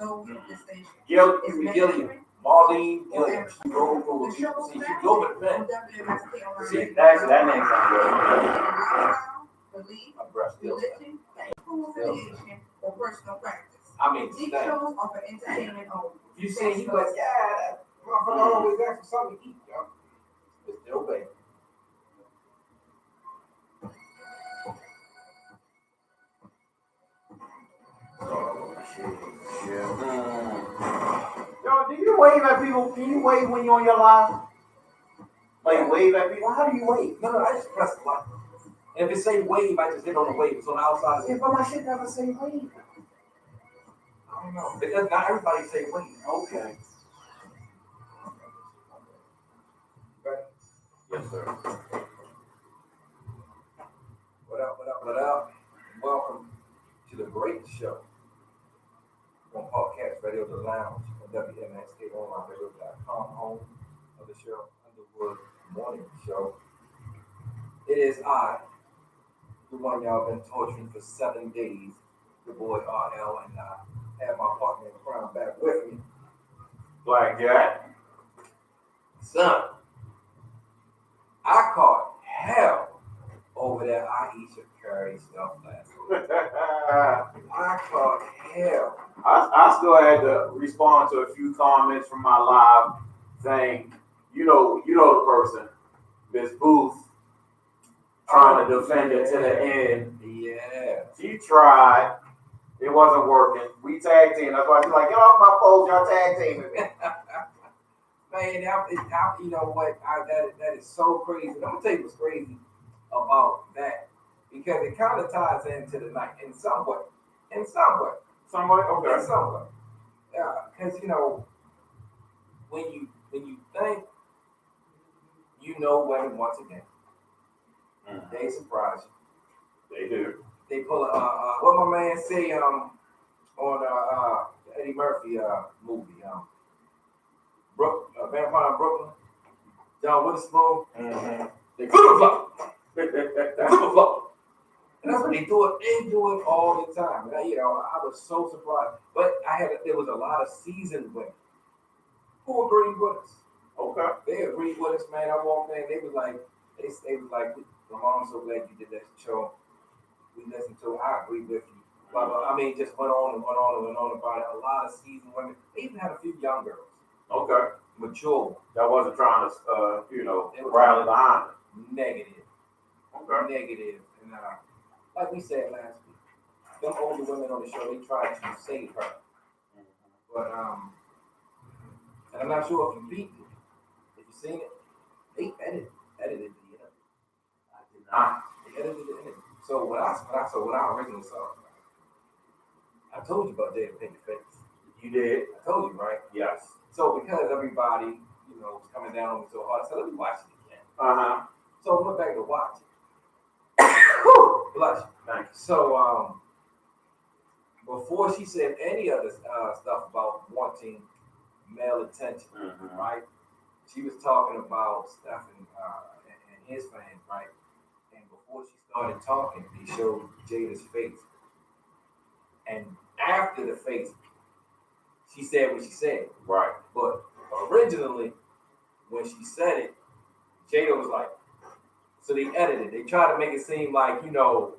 Gilliam, Marlene Gilliam. She wrote for she wrote with pen. See, actually, that name sounds good. My breath still. I mean, it shows off for entertainment only. You see, he was, yeah, that motherfucker always ask for something to eat, yo. It's still bad. Oh, shit. Yeah. Yo, do you wave at people? Do you wave when you're on your live? Like, wave at people? How do you wave? No, I just press the button. And if it say wave, I just hit on the wave. It's on the outside. Yeah, but my shit never say wave. I don't know. Because not everybody say wave. Okay. Yes, sir. What up, what up, what up? Welcome to the great show on Podcast Radio The Lounge on WMXKOnlineRadio.com, home of the show, Underwood Morning Show. It is I, the one y'all been torturing for 7 days, the boy RL, and I have my partner in crime back with me. Black Jack. Son, I caught hell over that Aisha Curry stuff last week. I caught hell. I still had to respond to a few comments from my live thing. You know the person, Miss Booth, trying to defend it to the end. Yeah. She tried. It wasn't working. We tag team. That's why she's like, get off my post. Y'all tag teaming me. Man, you know what? That is so crazy. I'm gonna tell you what's crazy about that, because it kind of ties into the night in some way. Okay. In some way. Yeah, because when you think you know women once again, they surprise you. They do. They pull what my man say on Eddie Murphy movie Vampire in Brooklyn, John Witherspoon. They flip-flop. And that's what they do it. They do it all the time. And I was so surprised. But there was a lot of seasoned women who agreed with us. Okay. They agreed with us, man. I walked in, they was like, Mom, I'm so glad you did that show. We listened to it. I agree with you. Blah, blah. I mean, just went on about it. A lot of seasoned women. They even had a few young girls. Okay. Mature. That wasn't trying to, rally behind it. Negative. Okay. Negative. And like we said last week, them older women on the show, they tried to save her. But, and I'm not sure if you beat it. If you seen it, they edited the interview. I did not. They edited the interview. So when I originally saw it, I told you about Jada Pinkett Face. You did? I told you, right? Yes. So because everybody, was coming down on me so hard, I said, let me watch it again. So I went back to watch it. Bless you. Thank you. So before she said any of this stuff about wanting male attention, right? She was talking about Stephen and his fans, right? And before she started talking, they showed Jada's face. And after the face, she said what she said. Right. But originally, when she said it, Jada was like, so they edited. They tried to make it seem like, Jada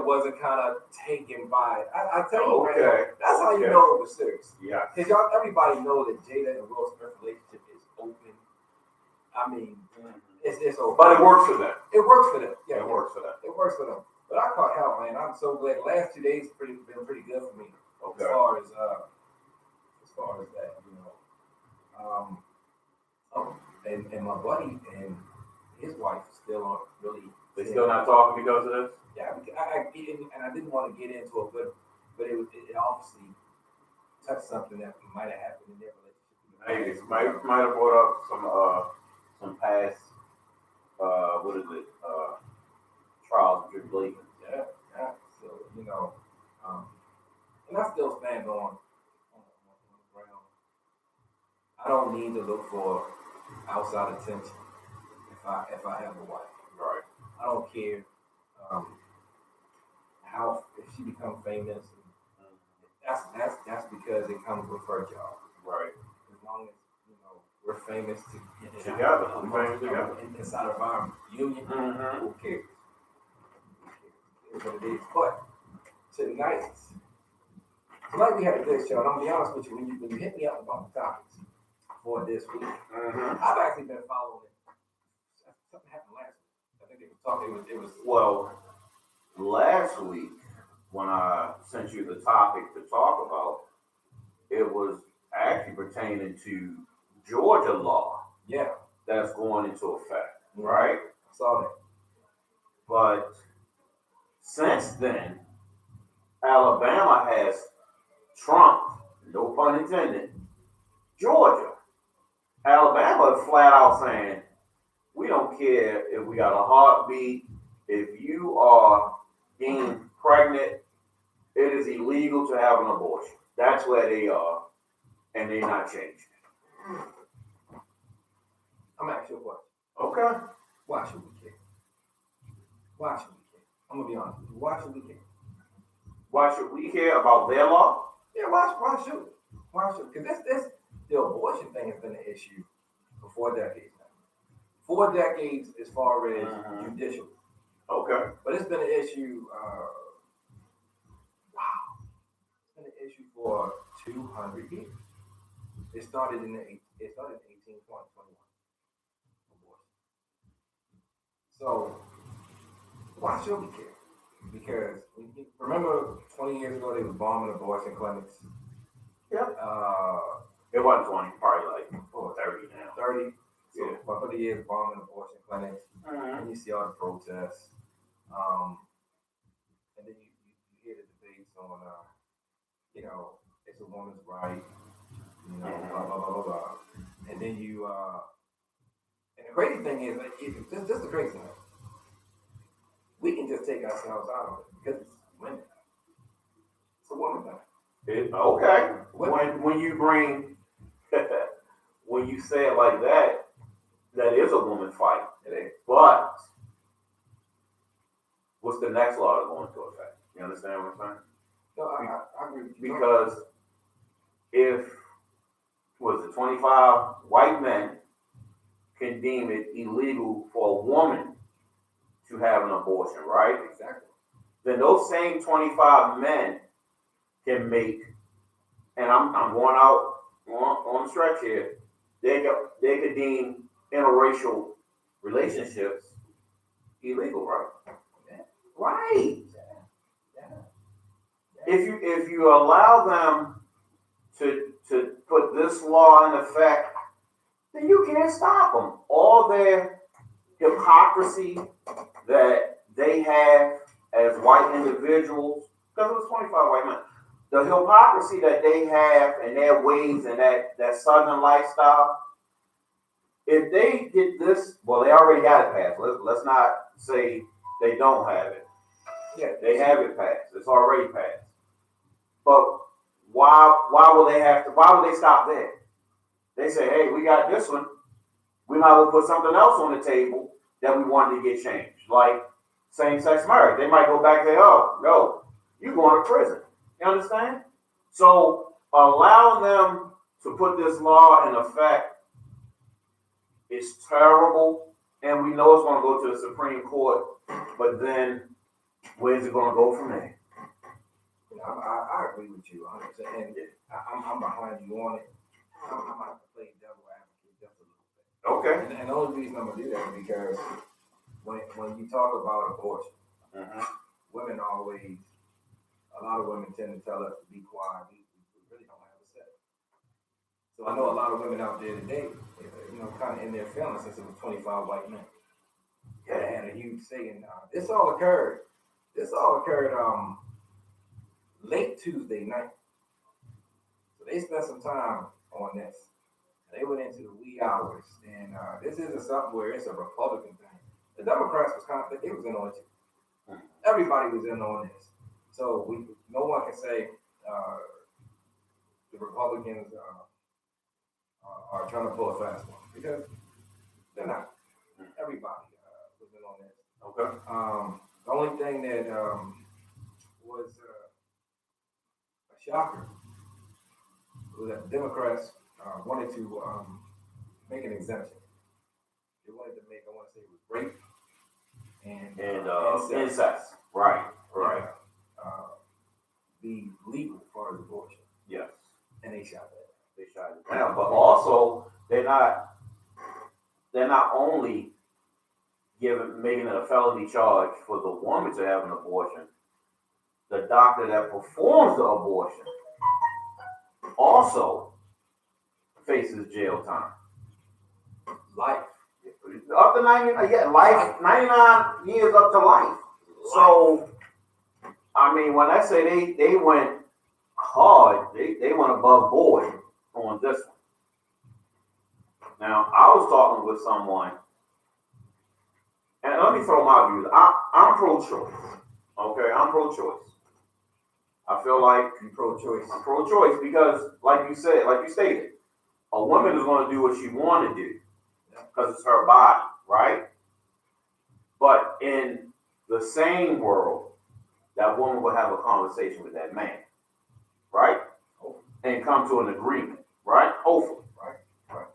wasn't kind of taken by it. I tell you, man, that's how you know it was serious. Yeah. Because everybody knows that Jada and Will Smith's relationship is open. I mean, it's open. But it works for them. It works for them. Yeah, it works for them. It works for them. But I caught hell, man. I'm so glad. The last 2 days been pretty good for me. Okay. As far as that, and my buddy and his wife still aren't really. They still not talking because of this? Yeah, I didn't want to get into it, but it obviously touched something that might have happened in their relationship. Maybe it might have brought up some past trials and tribulations. Yeah. So and I still stand on the ground. I don't need to look for outside attention if I have a wife. Right. I don't care how if she becomes famous. That's that's because it comes with her job. Right. As long as we're famous Together. Inside of our union, Mm-hmm. who cares? It's what it is. But tonight we had a good show. And I'm gonna be honest with you, when you hit me up about the topics for this week, I've actually been following it. Something happened last week. I think they were talking. It was Well, last week when I sent you the topic to talk about, it was actually pertaining to Georgia law yeah. that's going into effect, right? I saw that. But since then, Alabama has trumped, no pun intended, Georgia. Alabama is flat out saying, we don't care if we got a heartbeat. If you are being pregnant, it is illegal to have an abortion. That's where they are, and they're not changing. I'm gonna ask you a question. Okay. Why should we care? Why should we care? I'm gonna be honest with you. Why should we care? Why should we care about their law? Yeah, why should we? Why should we? Because this the abortion thing has been an issue for 4 decades now. 4 decades as far as judicial. Okay. But it's been an issue. It's been an issue for 200 years. It started in 1820, 21. Abortion. So why should we care? Because remember 20 years ago they was bombing abortion clinics. Yep. It wasn't 20, probably like 30 now. 30. So Yeah. for 30 years bombing abortion clinics, and you see all the protests. And then you hear the debates on, it's a woman's right, blah, blah, blah, blah, blah. And then and the crazy thing is, just the crazy thing, we can just take ourselves out of it because it's women. It's a woman thing. Okay. When you bring, when you say it like that, that is a woman fight. It is. But what's the next law to go into effect? You understand what I'm saying? No, I agree with you. Because if, 25 white men can deem it illegal for a woman to have an abortion, right? Exactly. Then those same 25 men can make, and I'm going out on the stretch here, they could deem interracial relationships illegal, right? Yeah. Right. Yeah. If you allow them to put this law in effect, then you can't stop them. All their hypocrisy that they have as white individuals, because it was 25 white men, the hypocrisy that they have in their ways and that southern lifestyle, if they get this, well, they already got it passed. Let's not say they don't have it. Yeah. They have it passed. It's already passed. But why will they stop there? They say, hey, we got this one. We might as well put something else on the table that we wanted to get changed. Like same-sex marriage. They might go back and say, oh, no, you're going to prison. You understand? So allowing them to put this law in effect is terrible. And we know it's going to go to the Supreme Court. But then where's it going to go from there? I agree with you 100%. And I'm behind you on it. I'm going to have to play devil advocate just a little bit. Okay. And the only reason I'm going to do that is because when you talk about abortion, women always, a lot of women tend to tell us to be quiet. We really don't have a say. So I know a lot of women out there today, kind of in their feelings since it was 25 white men. Yeah, they had a huge say in this all occurred late Tuesday night. So they spent some time on this. They went into the wee hours, and this isn't something where it's a Republican thing. The Democrats they was in on it too. Everybody was in on this. So no one can say the Republicans are trying to pull a fast one because they're not. Everybody was in on this. Okay. The only thing that was a shocker the Democrats wanted to make an exemption. They wanted to make, I want to say it was rape and incest. Right. Be legal as far as abortion. Yes. And they shot that. They shot it down. But also, they're not only making it a felony charge for the woman to have an abortion. The doctor that performs the abortion also faces jail time. Life. Up to 99, life, 99 years up to life. So, I mean, when I say they went hard, they went above board on this one. Now, I was talking with someone, and let me throw my views. I'm pro-choice. Okay, I'm pro-choice. I feel like I'm pro-choice. I'm pro-choice because, like you stated, a woman is going to do what she want to do because it's her body, right? But in the same world, that woman will have a conversation with that man, right? And come to an agreement, right? Hopefully. Right.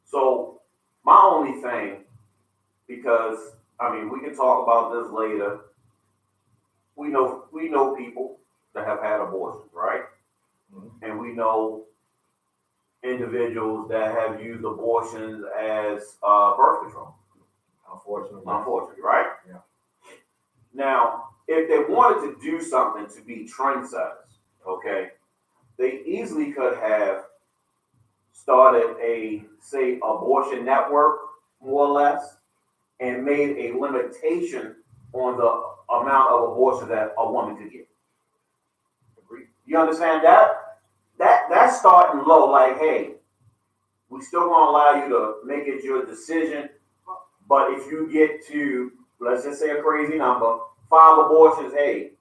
So my only thing, because I mean, we can talk about this later. We know people that have had abortions, right? Mm-hmm. And we know individuals that have used abortions as birth control. Unfortunately, right? Yeah. Now, if they wanted to do something to be trendsetters, okay, they easily could have started a, say, abortion network, more or less, and made a limitation on the amount of abortion that a woman could get. Agreed. You understand that? That's starting low, like, hey, we still want to allow you to make it your decision, but if you get to, let's just say a crazy number, 5 abortions, hey,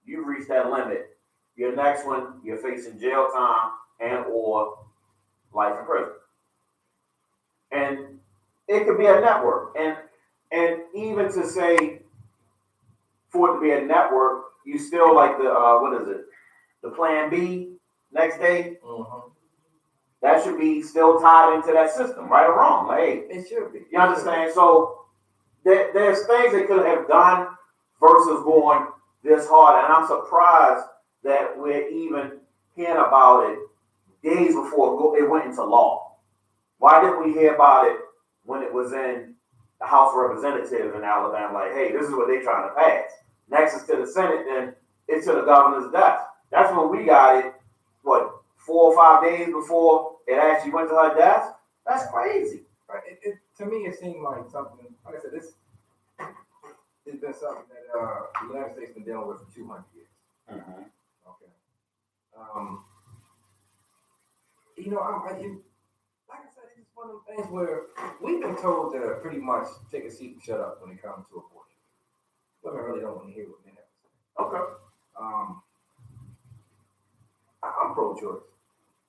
you've reached that limit. Your next one, you're facing jail time and or life in prison. And it could be a network. And even to say, for it to be a network, you still like the plan B next day? Mm-hmm. That should be still tied into that system, right or wrong? Like, hey, it should be. You understand? So there's things they could have done versus going this hard. And I'm surprised that we're even hearing about it days before it went into law. Why didn't we hear about it when it was in the House of Representatives in Alabama? Like, hey, this is what they're trying to pass. Next is to the Senate, then it's to the governor's desk. That's when we got it, 4 or 5 days before it actually went to her desk? That's crazy. Right. To me, it seemed like something, like I said, it's been something that the United States has been dealing with for 200 years. Mm-hmm. Okay. Like I said, it's just one of the things where we've been told to pretty much take a seat and shut up when it comes to abortion. Women really don't want to hear what men have to say. Okay. I'm pro-choice.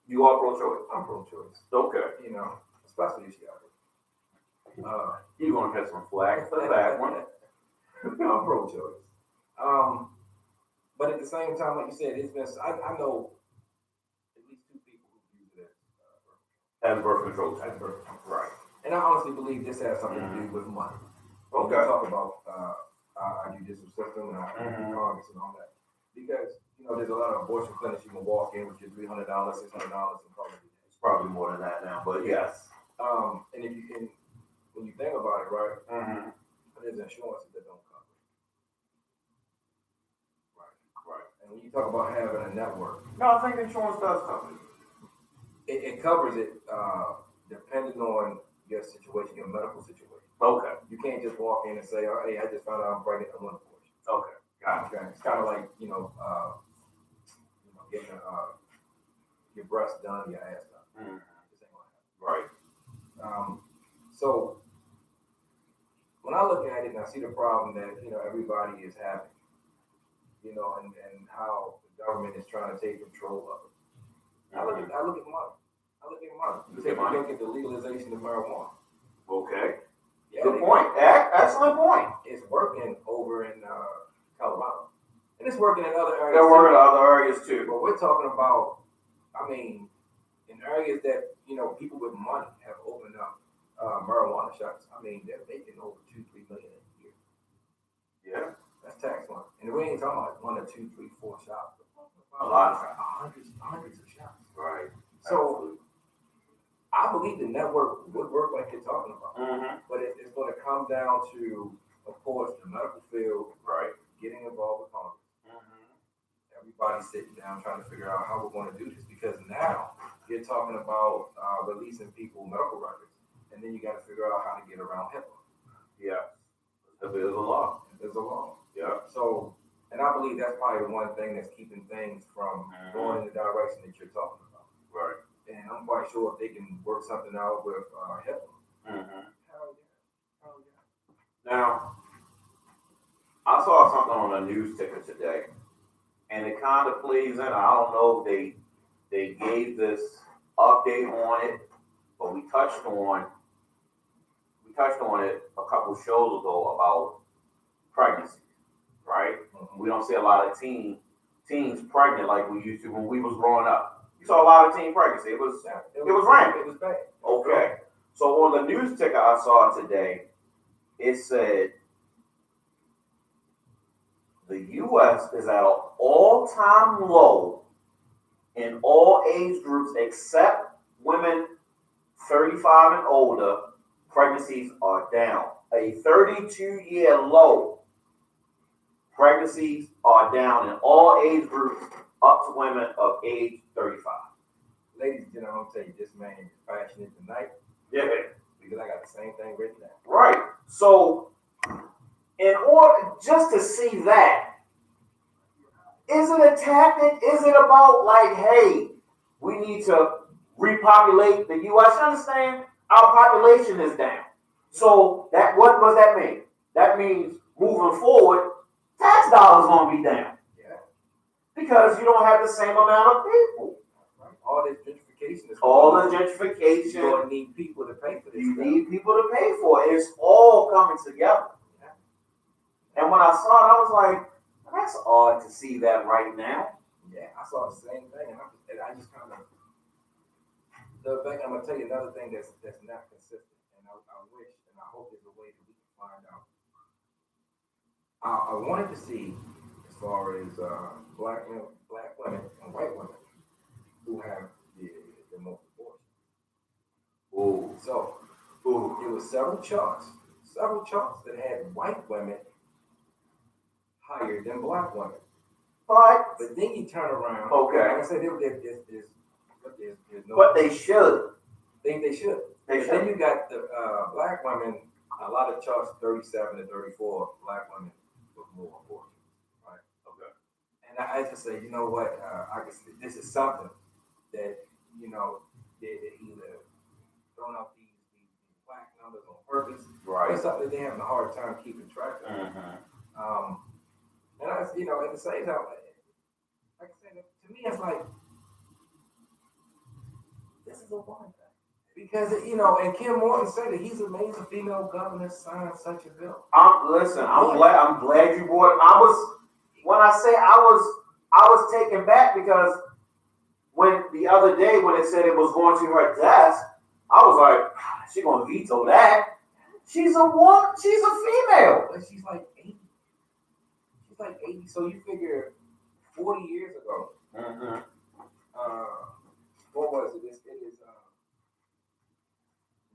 You are pro-choice? I'm pro-choice. Okay. Especially if you got it. You're going to get some flack for that one. I'm pro-choice. But at the same time, like you said, it's been, I know at least 2 people who use it as birth control. Right. And I honestly believe this has something to do with money. Okay. We talk about our judicial system and our Congress and all that. Because, there's a lot of abortion clinics you can walk in with your $300, $600, and probably it's probably more than that now, but yes. And if you can, when you think about it, right, there's insurances that don't cover it. Right. And when you talk about having a network, no, I think insurance does cover it. It covers it depending on your situation, your medical situation. Okay. You can't just walk in and say, "Oh, hey, I just found out I'm pregnant. I want an abortion." Okay. Gotcha. Okay. It's kind of like getting your breast done, your ass done. Right. So when I look at it and I see the problem that everybody is having, and how the government is trying to take control of it, I look at money. You look at the legalization of marijuana. Okay. Yeah, good point. Excellent point. It's working over in Colorado, and it's working in other areas. They're working in other areas too. But we're talking about I mean, in areas that people with money have opened up marijuana shops. I mean, they're making over 2-3 million a year. Yeah, that's tax money, and we ain't talking like 1 or 2, 3, 4 shops. a lot. Hundreds of shops. Right. So I believe the network would work like you're talking about, but it's going to come down to, of course, the medical field, right, getting involved with Congress. Everybody sitting down trying to figure out how we're going to do this, because now you're talking about releasing people medical records, and then you got to figure out how to get around HIPAA. Yeah, there's a law. There's a law. Yeah. So, and I believe that's probably the one thing that's keeping things from going in the direction that you're talking about. Right. And I'm quite sure if they can work something out with HIPAA. Hell yeah. Now, I saw something on a news ticker today, and it kind of plays in. I don't know if they gave this update on it, but we touched on it a couple shows ago about pregnancy, right? We don't see a lot of teens pregnant like we used to when we was growing up. You saw a lot of teen pregnancy. It was rampant. It was bad. Okay. So on the news ticker I saw today, it said the U.S. is at an all-time low in all age groups except women 35 and older. Pregnancies are down. A 32-year low. Pregnancies are down in all age groups up to women of age 35. Ladies and gentlemen, I'm telling you, this man is passionate tonight. Yeah. Because I got the same thing written down. Right. So, in order just to see that, is it a tactic? Is it about like, hey, we need to repopulate the U.S.? You understand? Our population is down. So that what does that mean? That means moving forward, tax dollars gonna be down. Yeah. Because you don't have the same amount of people. Right. All this gentrification is gentrification. You're gonna need people to pay for this. You need people to pay for it. It's all coming together. Yeah. And when I saw it, I was like, that's odd to see that right now. Yeah, I saw the same thing, and I just kind of. I'm gonna tell you another thing that's not consistent, and I wish and I hope there's a way that we can find out. I wanted to see, as far as black women and white women who have the most abortions. Ooh. So, it was several charts that had white women higher than black women. But then you turn around. Okay. Like I said, there's no. But they should. They should. Then you got the black women. A lot of charts 37 to 34. Black women with more abortions. Right. Okay. And I just say, you know what? This is something that they're either throwing out these black numbers on purpose. Right. Or something that they're having a hard time keeping track of. And at the same time, like I said, to me, it's like, this is a woman thing. Because, and Kim Morton said that he's amazed a female governor signed such a bill. I'm glad you brought it. When I was taken back because when the other day when it said it was going to her desk, I was like, she's going to veto that. She's a woman. She's a female. But she's like 80. She's like 80. So you figure 40 years ago, what was it? It is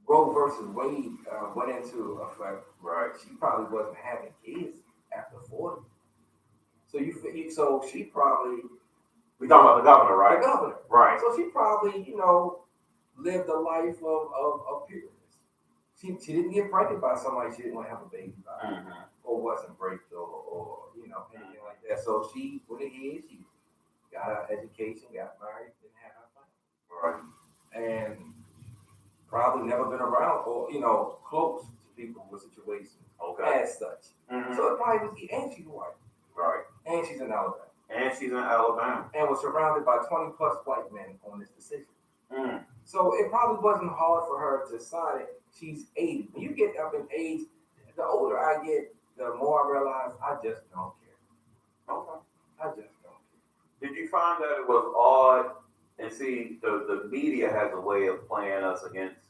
Roe versus Wade went into effect. Right. She probably wasn't having kids after 40. So she probably. We talking about the governor, right? The governor. Right. So she probably, lived a life of pureness. She didn't get pregnant by somebody she didn't want to have a baby by, or wasn't raped, or anything like that. So she went ahead, she got her education, got married, and had her family. Right. And probably never been around or close to people with situations as such. So it probably was, and she's white. Right. And she's in Alabama. And was surrounded by 20 plus white men on this decision. So it probably wasn't hard for her to decide it. She's 80. When you get up in age, the older I get, the more I realize I just don't care. Okay. I just don't care. Did you find that it was odd in And see, the media has a way of playing us against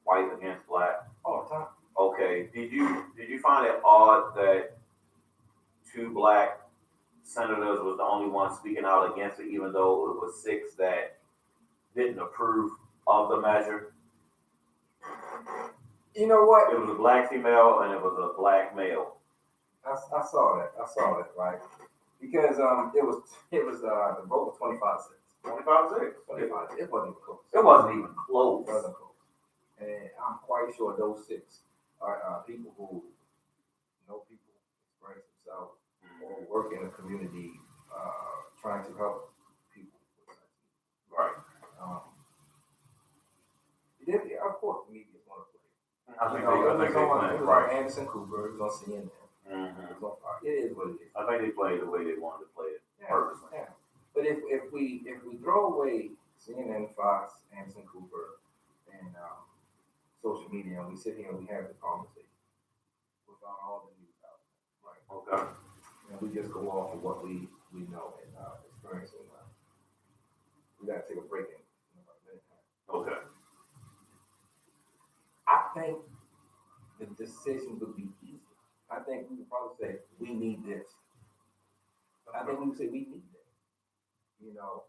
white against black. All the time. Okay, did you find it odd that two black senators was the only one speaking out against it, even though it was six that didn't approve of the measure? You know what? It was a black female and it was a black male. I saw that. Right? Because it was the vote was 25-6. 25-6. 25. It wasn't even close. It wasn't even close. It wasn't close. And I'm quite sure those six are people who know people, express themselves, or work in a community trying to help people. Right. Yeah, of course, the media want to play. I think they played it was right. Anderson Cooper. It was on CNN. Mm-hmm. It is what it is. I think they played the way they wanted to play it purposely. Yeah. But if we throw away CNN, Fox, Anderson Cooper, and social media, and we sit here and we have the conversation without all the news out, right? Okay. And we just go off of what we know and experience. And we got to take a break in about a minute. Okay. I think the decision would be easy. I think we would probably say, we need this. I think we would say, we need this. You know,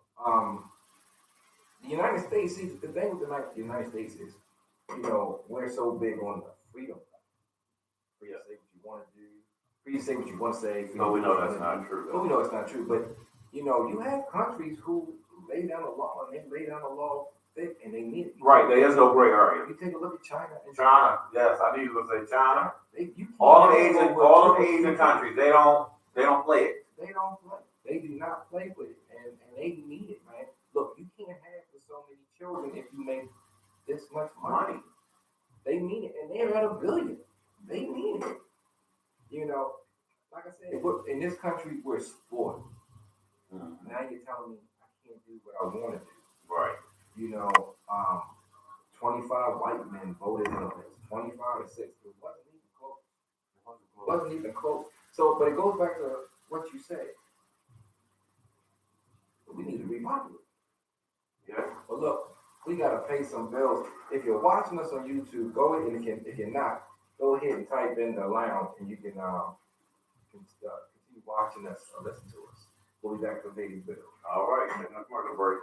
the United States, see, the thing with the United States is, you know, we're so big on the freedom. Free to say what you want to do, free to say what you want to say. But we know that's not true. But we know it's not true. But, you know, you have countries who lay down the law, and they lay down the law thick, and they mean it. Right, there is no gray area. You take a look at China. China, yes, I knew you were going to say China. All of Asian countries, they don't play it. They don't play. They do not play with it, and they need it, man. Look, you can't have so many children if you make this much money. They mean it, and they're at $1 billion. They mean it. You know, like I said, in this country, we're spoiled. Mm-hmm. Now you're telling me I can't do what I want to do. Right. You know, 25 white men voted in this. 25-6. It wasn't even close. It wasn't even close. So, but it goes back to what you said. We need to repopulate. Yeah. But look, we gotta pay some bills. If you're watching us on YouTube, go ahead and if you're not, go ahead and type in the lounge, and you can continue watching us or listen to us. We'll be back to Baby Bill. All right, taking a commercial break.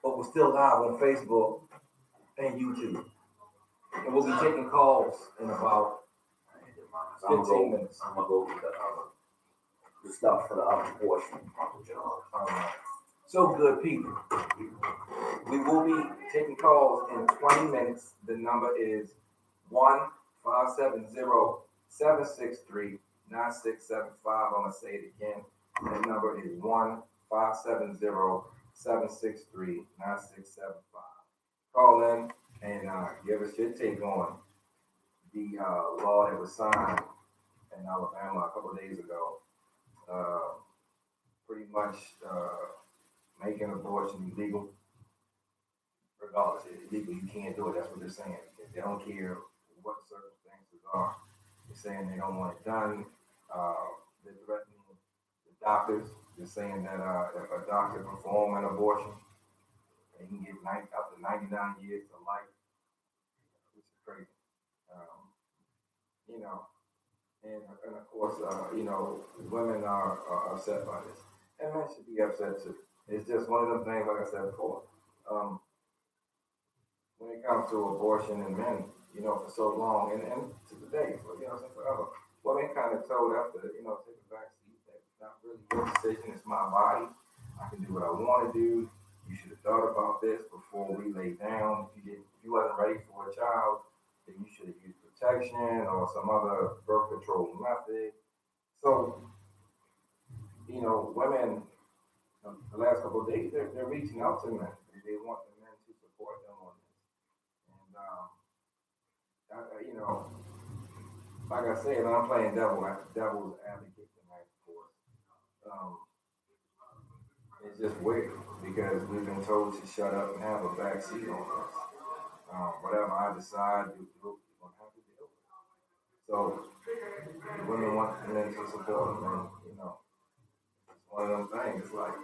But we're still live on Facebook and YouTube, and we'll be taking calls in about 15 minutes. I'm gonna go get the stuff for the other portion of the job. So good, people. We will be taking calls in 20 minutes. The number is 1-570-763-9675. I'm gonna say it again. That number is 1-570-763-9675. Call in and give us your take on the law that was signed in Alabama a couple of days ago. Pretty much making abortion illegal. Regardless, it's illegal. You can't do it. That's what they're saying. They don't care what the circumstances are. They're saying they don't want it done. They're threatening the doctors. They're saying that if a doctor performs an abortion, they can get up to 99 years to life, which is crazy. You know, and of course, you know, women are upset by this, and men should be upset too. It's just one of them things, like I said before. When it comes to abortion and men, you know, for so long, and to today, for forever, women kind of told us to, you know, take a back seat. That it's not really your decision. It's my body. I can do what I want to do. You should have thought about this before we lay down. If you wasn't ready for a child, then you should have used protection or some other birth control method. So, you know, women, the last couple of days, they're reaching out to men. They want the men to support them on this. And, you know, like I said, I'm playing devil's advocate tonight, of course. It's just weird because we've been told to shut up and have a back seat on this. Whatever I decide, you're going to have to deal with it. So, women want men to support them, and, you know, it's one of them things. It's like,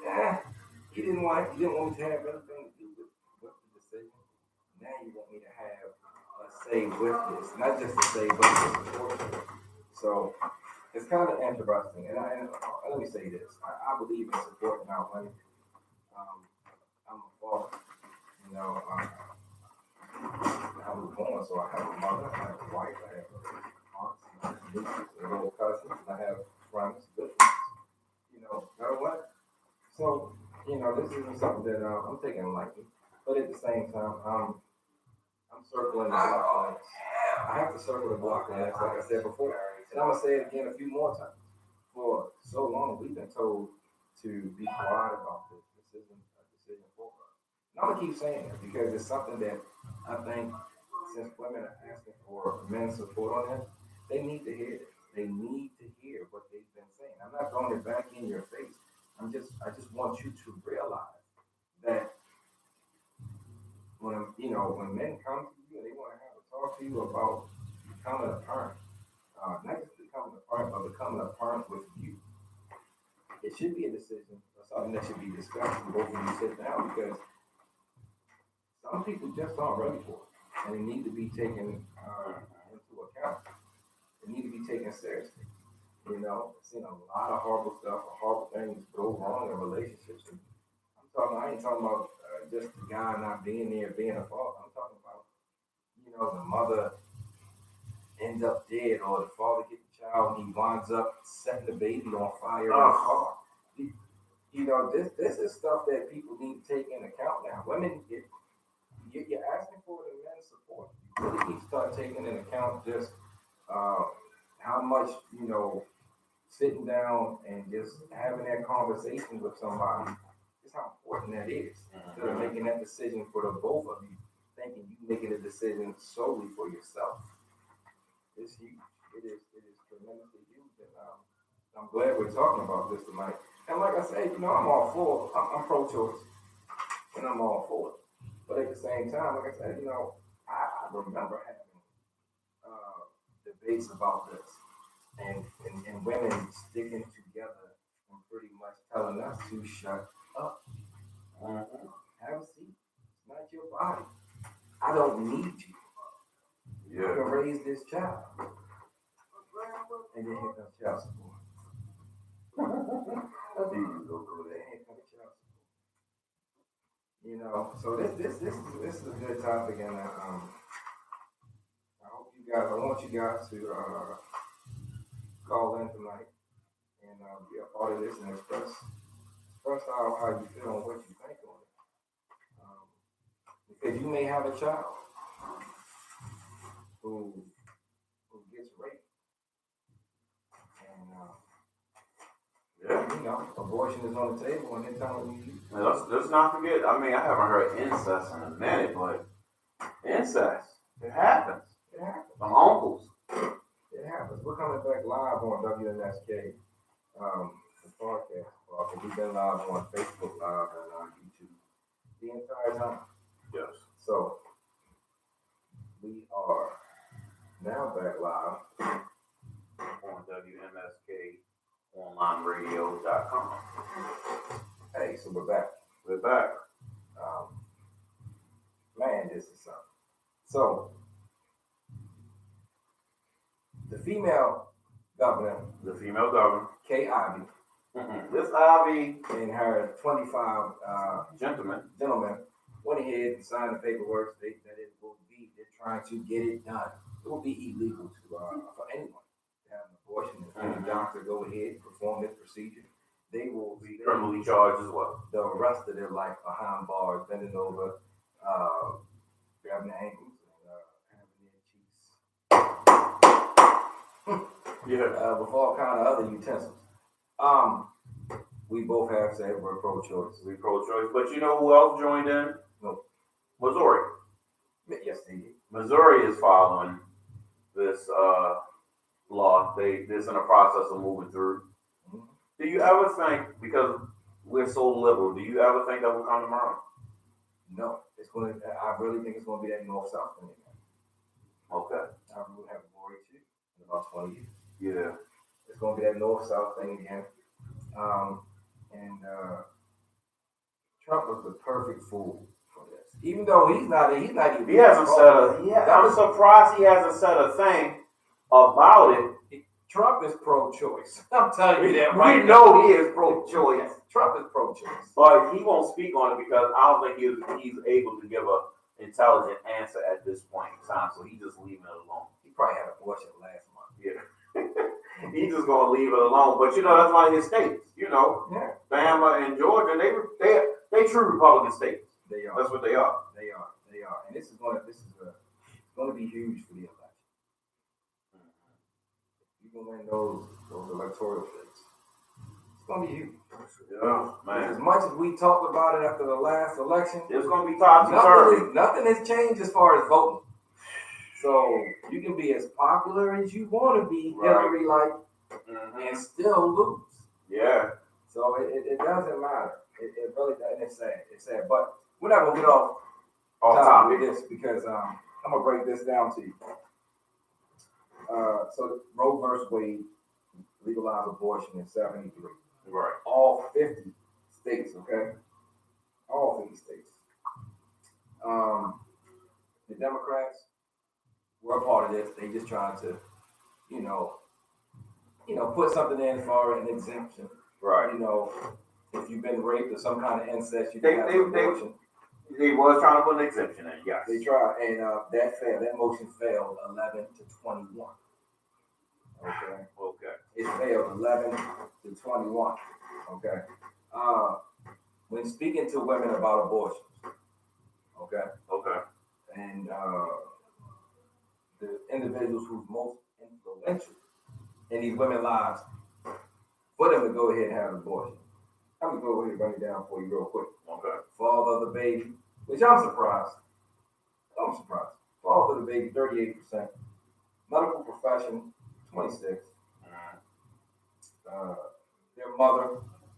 didn't want me to have anything to do with the decision. Now you want me to have a say with this, not just a say, but to support it. So it's kind of interesting. And let me say this: I believe in supporting our women. I'm a father. You know, I was born, so I have a mother, I have a wife, I have aunts, I have nieces, and little cousins, and I have friends, good friends. You know what? So, this isn't something that I'm taking lightly, but at the same time, I'm circling the block legs. I have to circle the block legs, like I said before, and I'm gonna say it again a few more times. For so long, we've been told to be quiet about this. This isn't a decision for us. And I'm gonna keep saying it because it's something that I think since women are asking for men's support on this, they need to hear this. They need to hear what they've been saying. I'm not throwing it back in your face. I just want you to realize that when men come to you and they want to have a talk to you about becoming a parent, not just becoming a parent, but becoming a parent with you, it should be a decision or something that should be discussed and both of you sit down because some people just aren't ready for it and they need to be taken into account. They need to be taken seriously. I've seen a lot of horrible stuff, horrible things go wrong in relationships. And I ain't talking about just the guy not being there, being a father. I'm talking about, the mother ends up dead or the father gets the child and he winds up setting the baby on fire in the car. This is stuff that people need to take into account now. Women, you're asking for the men's support. You really need to start taking into account just how much, sitting down and just having that conversation with somebody, just how important that is. Instead of making that decision for the both of you, thinking you making a decision solely for yourself. It's huge. It is tremendously huge. And I'm glad we're talking about this tonight. And like I said, I'm all for it. I'm pro-choice. And I'm all for it. But at the same time, like I said, I remember having debates about this. And women sticking together and pretty much telling us to shut up. Have a seat. It's not your body. I don't need you. You can raise this child. And then here comes child support. So this is a good topic, and I want you guys to call in tonight and be a part of this and express how you feel and what you think on it. Because you may have a child who gets raped, and abortion is on the table, and they're telling you. Let's not forget. I mean, I haven't heard incest in a minute, but incest, it happens. It happens. Some uncles. It happens. We're coming back live on WNSK, the podcast. We've been live on Facebook Live and on YouTube the entire time. Yes. So we are now back live on WMSKOnlineRadio.com. Hey, so we're back. We're back. Man, this is something. So the female governor, Kay Ivey. This Ivy and her 25 gentlemen went ahead and signed the paperwork that it will be, they're trying to get it done. It will be illegal for anyone to have an abortion. If any doctor go ahead and perform this procedure, they will be criminally charged as well. The rest of their life behind bars, bending over, grabbing their ankles, and having their cheeks. With all kind of other utensils. We both have said we're pro-choice. But you know who else joined in? No. Missouri. Yes, they did. Missouri is following this law. They're in the process of moving through. Mm-hmm. Do you ever think, because we're so liberal, do you ever think that will come to Maryland? No. I really think it's going to be that north-south thing again. Okay. I will have a worry too in about 20 years. Yeah. It's going to be that north-south thing again. Trump was the perfect fool for this. Even though he's not even. He hasn't said a. I'm surprised he hasn't said a thing about it. Trump is pro-choice. I'm telling you that right now. We know he is pro-choice. Trump is pro-choice. But he won't speak on it because I don't think he's able to give an intelligent answer at this point in time. So he's just leaving it alone. He probably had an abortion last month. Yeah. He's just gonna leave it alone. But that's one of his states. Yeah. Bama and Georgia, they true Republican states. They are. That's what they are. They are. And this is going to be huge for the election. You can win those electoral states. It's going to be huge. Yeah, man. As much as we talked about it after the last election, it's going to be topsy-turvy. Nothing has changed as far as voting. So you can be as popular as you want to be, Hillary-like, and still lose. Yeah. So it doesn't matter. It really doesn't. It's sad. It's sad. But we're not gonna get off topic with this because I'm gonna break this down to you. So Roe versus Wade legalized abortion in 1973. Right. All 50 states. Okay. All 50 states. The Democrats were a part of this. They just trying to, put something in for an exemption. Right. If you've been raped or some kind of incest, you can have an abortion. They was trying to put an exemption in, yes. They tried, and that failed. That motion failed 11-21. Okay. It failed 11-21. Okay. When speaking to women about abortions. Okay. And the individuals who's most influential in these women's lives, for them to go ahead and have an abortion. I'm going to go ahead and run it down for you real quick. Okay. Father of the baby, which I'm surprised. Father of the baby, 38%. Medical profession, 26%. Their mother,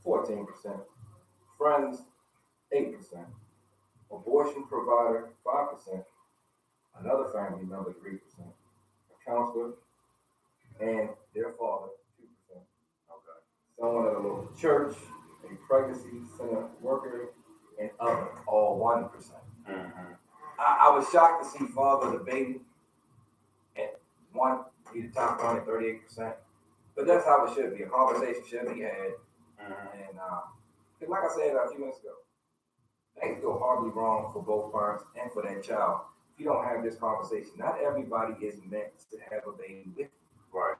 14%. Friends, 8%. Abortion provider, 5%. Another family member, 3%. A counselor, and their father, 2%. Okay. Someone at a local church, a pregnancy center worker, and other, all 1%. I was shocked to see father of the baby at be the top one at 38%. But that's how it should be. A conversation should be had. And like I said a few minutes ago, things go horribly wrong for both parents and for that child if you don't have this conversation. Not everybody is meant to have a baby with you. Right.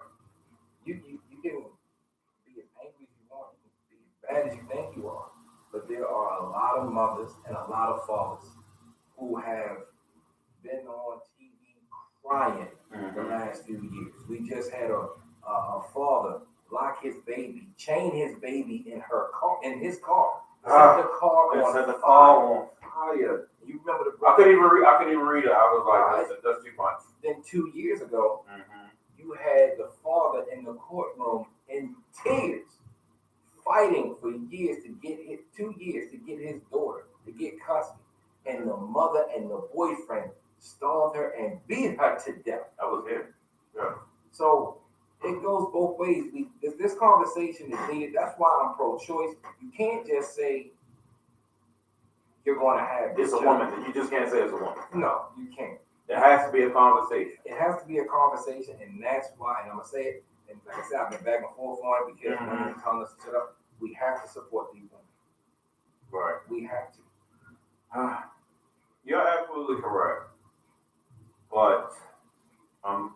You can be as angry as you want, you can be as bad as you think you are, but there are a lot of mothers and a lot of fathers who have been on TV crying the last few years. We just had a father lock his baby, chain his baby in his car, set the car on fire. You remember the brother? I couldn't even read it. I was like, that's too much. Then 2 years ago, you had the father in the courtroom in tears, fighting for 2 years to get his daughter, to get custody. And the mother and the boyfriend starved her and beat her to death. That was him. Yeah. So it goes both ways. This conversation is needed. That's why I'm pro-choice. You can't just say you're going to have this. It's a woman. You just can't say it's a woman. No, you can't. There has to be a conversation. It has to be a conversation, and that's why, and I'm going to say it, and like I said, I've been back and forth on it because women are telling us to shut up. We have to support these women. Right. We have to. You're absolutely correct. But I'm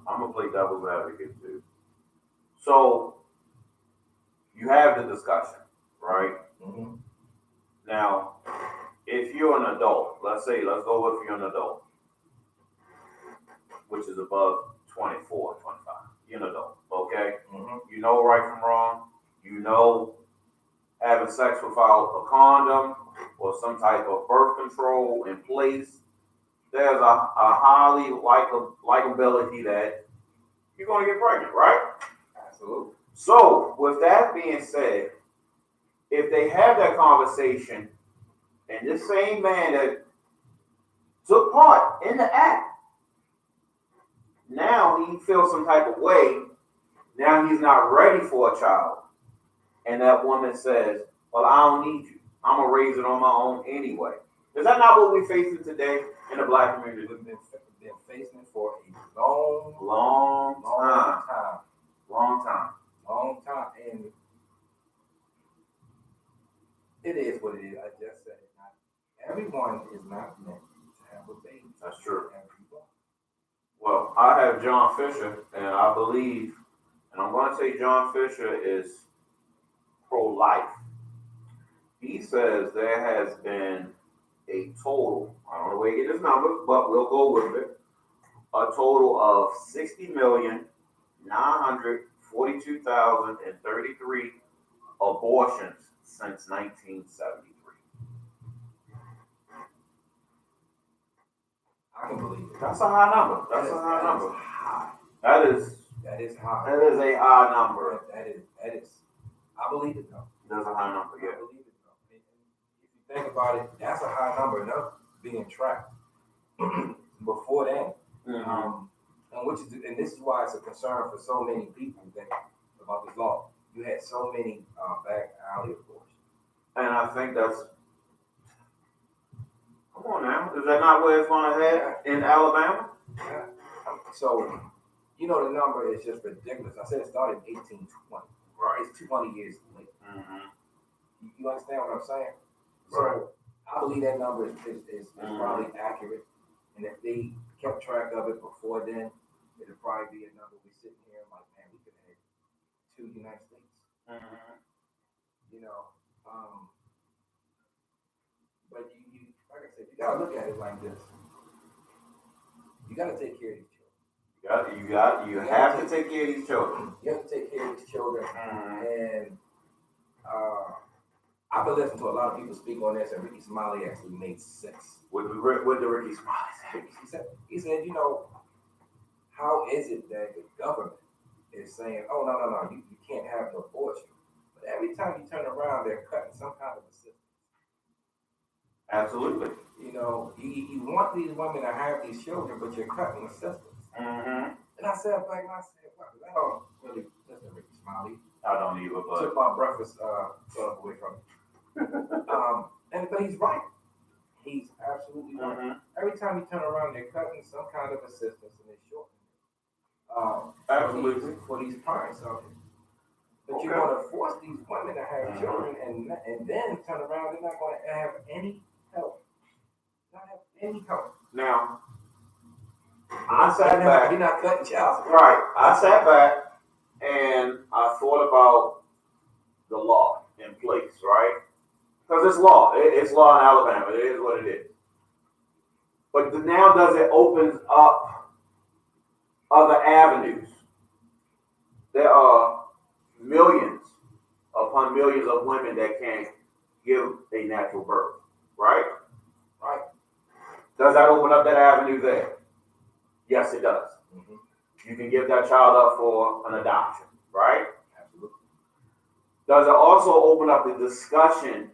going to play devil's advocate too. So you have the discussion, right? Mm-hmm. Now, if you're an adult, let's go with you're an adult, which is above 24, 25. You're an adult, okay? Mm-hmm. You know right from wrong. You know having sex without a condom or some type of birth control in place, there's a highly likability that you're going to get pregnant, right? Absolutely. So, with that being said, if they have that conversation and this same man that took part in the act, now he feels some type of way, now he's not ready for a child, and that woman says, well, I don't need you. I'm gonna raise it on my own anyway. Is that not what we're facing today in the black community? We've been facing it for a long time. Long time. And it is what it is. I just said it. Not everyone is not meant to have a baby. That's true. Everyone. Well, I have John Fisher, and I believe, and I'm going to say John Fisher is pro-life. He says there has been a total, I don't know where he get his numbers, but we'll go with it, a total of 60,942,033 abortions since 1973. I can believe it. That's a high number. That's a high number. High. That is high. That is a high number. That is. I believe it though. That's a high number, yeah. I believe it though. And if you think about it, that's a high number enough being tracked before then. Mm-hmm. And this is why it's a concern for so many people that about this law. You had so many back alley abortions. And I think that's. Come on now, is that not where it's going to head in Alabama? Yeah. So, you know, the number is just ridiculous. I said it started in 1820. Right. It's 200 years late. Mm-hmm. You understand what I'm saying? Right. So, I believe that number is probably accurate. And if they kept track of it before then, it'd probably be a number we sitting here and like, man, we could have 2 United States. Mm-hmm. You know, but you, like I said, you gotta look at it like this. You gotta take care of these children. You have to take care of these children. You have to take care of these children. Mm-hmm. And I've been listening to a lot of people speak on this, and Ricky Smiley actually made sense. What the Ricky Smiley said? He said, you know, how is it that the government is saying, oh, no, you can't have an abortion? But every time you turn around, they're cutting some kind of assistance. Absolutely. You know, you want these women to have these children, but you're cutting assistance. Mm-hmm. And I said back, and I said, wow, I don't really listen to Ricky Smiley. I don't either, but took my breakfast club away from me. But he's right. He's absolutely right. Mm-hmm. Every time you turn around, they're cutting some kind of assistance and they're shortening absolutely for these parents out here. But okay. You're going to force these women to have children, and then turn around, they're not going to have any help. Not have any help. Now, I sat back. You're not cutting child support. Right. I sat back and I thought about the law in place, right? Because it's law. It's law in Alabama. It is what it is. But now does it opens up other avenues? There are millions upon millions of women that can't give a natural birth, right? Right. Does that open up that avenue there? Yes, it does. Mm-hmm. You can give that child up for an adoption, right? Absolutely. Does it also open up the discussion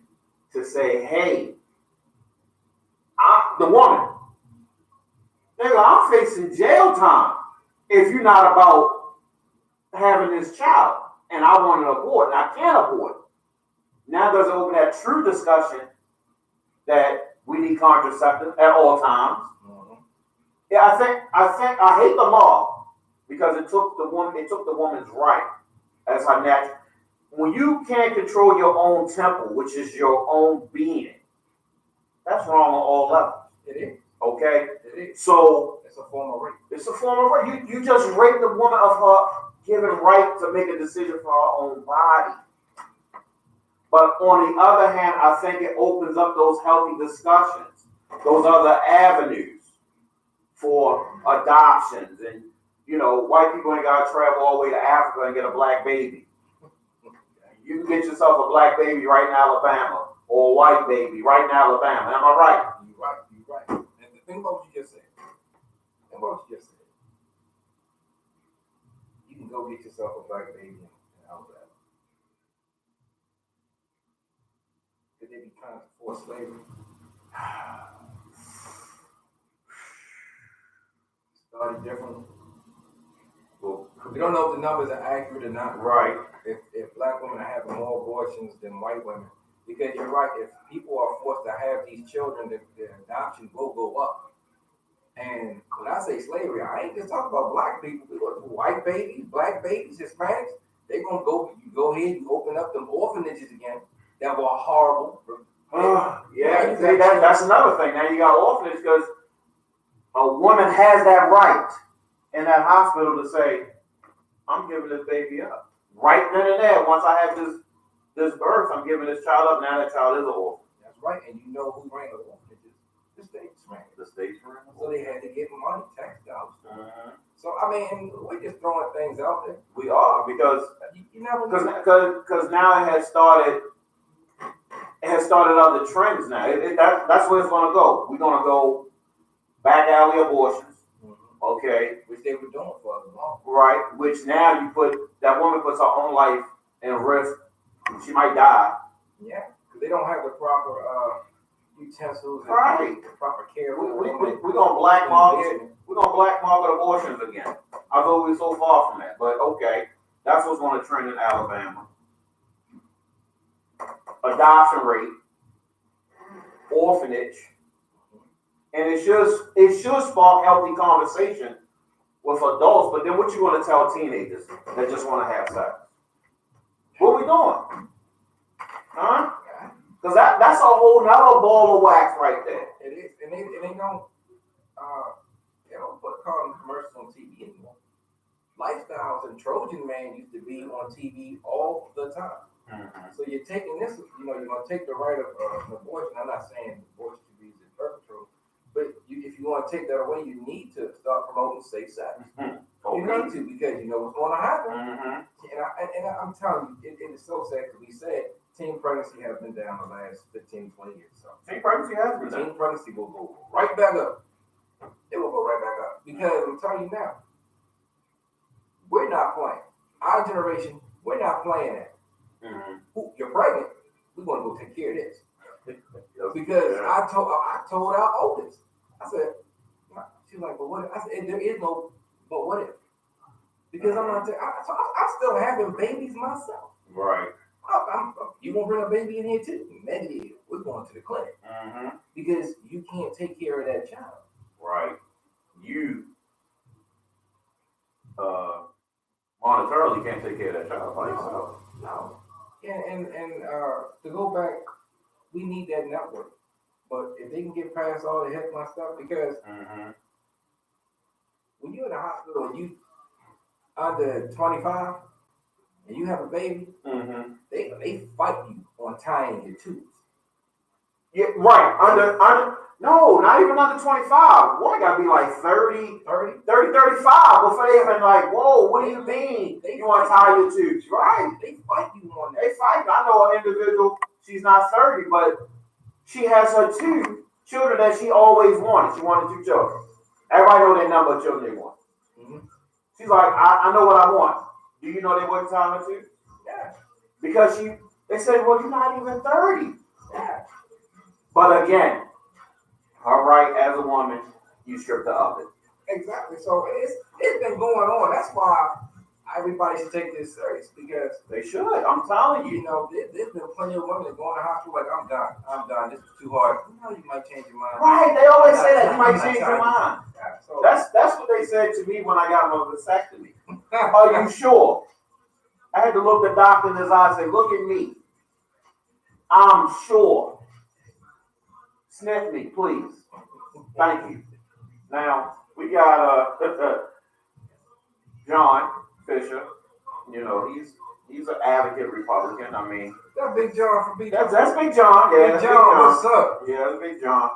to say, hey, the woman, I'm facing jail time if you're not about having this child and I want to abort and I can't abort. Now does it open that true discussion that we need contraceptive at all times? Mm-hmm. Yeah, I hate the law because it took the woman's right as her natural. When you can't control your own temple, which is your own being, that's wrong on all levels. It is. Okay? It is. So it's a form of rape. It's a form of rape. You just raped the woman of her given right to make a decision for her own body. But on the other hand, I think it opens up those healthy discussions, those other avenues for adoptions. And, white people ain't got to travel all the way to Africa and get a black baby. You can get yourself a black baby right in Alabama or a white baby right in Alabama. Am I right? You're right. And think about what you just said. You can go get yourself a black baby in Alabama. Could they be trying to force slavery? Started differently. Well, we don't know if the numbers are accurate or not. Right. If black women are having more abortions than white women, Because you're right, if people are forced to have these children, the adoption will go up. And when I say slavery, I ain't just talking about black people. We got white babies, black babies, Hispanics. They gonna go. You go ahead, you open up them orphanages again that were horrible. Yeah, see, that's another thing. Now you got orphanage because a woman has that right in that hospital to say, I'm giving this baby up. Right then and there, once I have this birth, I'm giving this child up. Now that child is an orphan. That's right. And you know who ran the orphanages? The states ran. The states ran. So they had to get money, tax dollars. So I mean, we're just throwing things out there. We are because you never because now it has started. It has started other trends now. That's where it's going to go. We're going to go back alley abortions, okay? Which they were doing for a long. Right. Which now that woman puts her own life in risk. She might die. Yeah, because they don't have the proper utensils and right. the proper care. We're going to black market. We're going to black market abortions again. I thought we were so far from that, but okay. That's what's going to trend in Alabama. Adoption rate, orphanage, and it should spark healthy conversation with adults. But then, what you want to tell teenagers that just want to have sex? What we doing? Huh? Because that's a whole nother ball of wax right there. It is, and they don't put calling commercials on TV anymore. Lifestyles and Trojan Man used to be on TV all the time. So you're taking this, you're going to take the right of an abortion. I'm not saying abortion should be birth control, but if you want to take that away, you need to start promoting safe sex. You need to, because you know what's going to happen. And I'm telling you, it is so sad to be said. Teen pregnancy has been down the last 15, 20 years. So teen pregnancy has been down. Teen pregnancy will go right back up. It will go right back up because I'm telling you now, we're not playing. Our generation, we're not playing that. Ooh, you're pregnant. We're gonna go take care of this because I told our oldest. I said, she's like, but what? I said, there is no, but what if? Because I'm not. I'm still having babies myself. Right. You gonna bring a baby in here too? Negative. We're going to the clinic because you can't take care of that child. Right. You monetarily can't take care of that child by yourself. No. And to go back, we need that network. But if they can get past all the heck my stuff, because when you're in the hospital and you under 25 and you have a baby, they fight you on tying your tubes. Yeah, right. No, not even under 25. Boy, got to be like 30, 35 before they even like, whoa, what do you mean? You want to tie your tubes, right? They fight you on that. They fight. I know an individual, she's not 30, but she has her two children that she always wanted. She wanted 2 children. Everybody know their number of children they want. She's like, I know what I want. Do you know they wasn't tying her tubes? Yeah. Because they said, well, you're not even 30. Yeah. But again, her right as a woman, you stripped her of it. Exactly. So it's been going on. That's why everybody should take this serious, because they should. I'm telling you. You know, there's been plenty of women that go in the hospital like, I'm done. This is too hard. You might change your mind. Right. They always say that. You might change your mind. Yeah, so that's what they said to me when I got my vasectomy. Are you sure? I had to look the doctor in his eye and say, look at me. I'm sure. Sniff me, please. Thank you. Now, we got John Fisher. You know, he's an advocate Republican. I mean, that's Big John from BJ. That's Big John. Yeah, Big John, what's up? Yeah, that's Big John.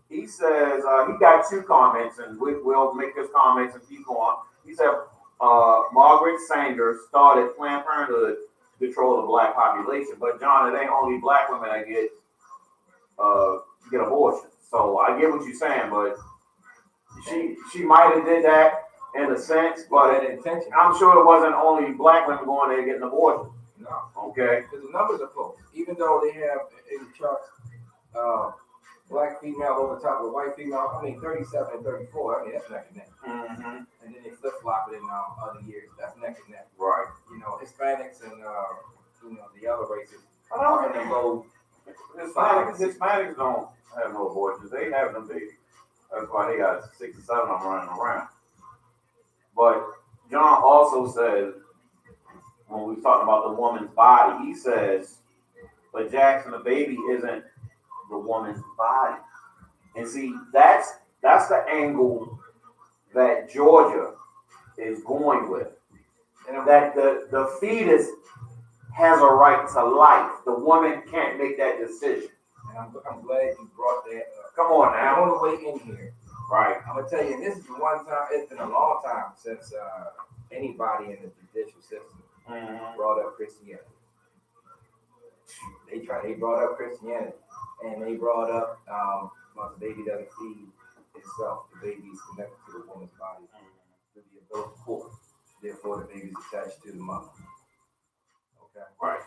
He says he got 2 comments, and we'll make his comments and keep going. He said Margaret Sanger started Planned Parenthood to control the black population, but John, it ain't only black women that get abortion. So I get what you're saying, but she might have did that in a sense, but I'm sure it wasn't only black women going there getting abortion. No. Okay. Because the numbers are close. Even though they have in the charts black female over top of white female, 37 and 34. I mean, that's neck and neck. And then they flip flop it in other years. That's neck and neck. Right. You know, Hispanics and the other races are in the low Hispanics don't have no abortions. They have them babies. That's why they got 6 or 7 of them running around. But John also says, when we talking about the woman's body, he says, but Jackson, the baby isn't the woman's body. And see, that's the angle that Georgia is going with. And that the fetus has a right to life. The woman can't make that decision. And I'm glad you brought that up. Come on now. On the way in here. Right. I'm going to tell you, this is the one time, it's been a long time since anybody in the judicial system brought up Christianity. They brought up Christianity. And they brought up, well, the baby doesn't feed itself. The baby is connected to the woman's body through the umbilical cord. Therefore, the baby is attached to the mother. Okay. Right.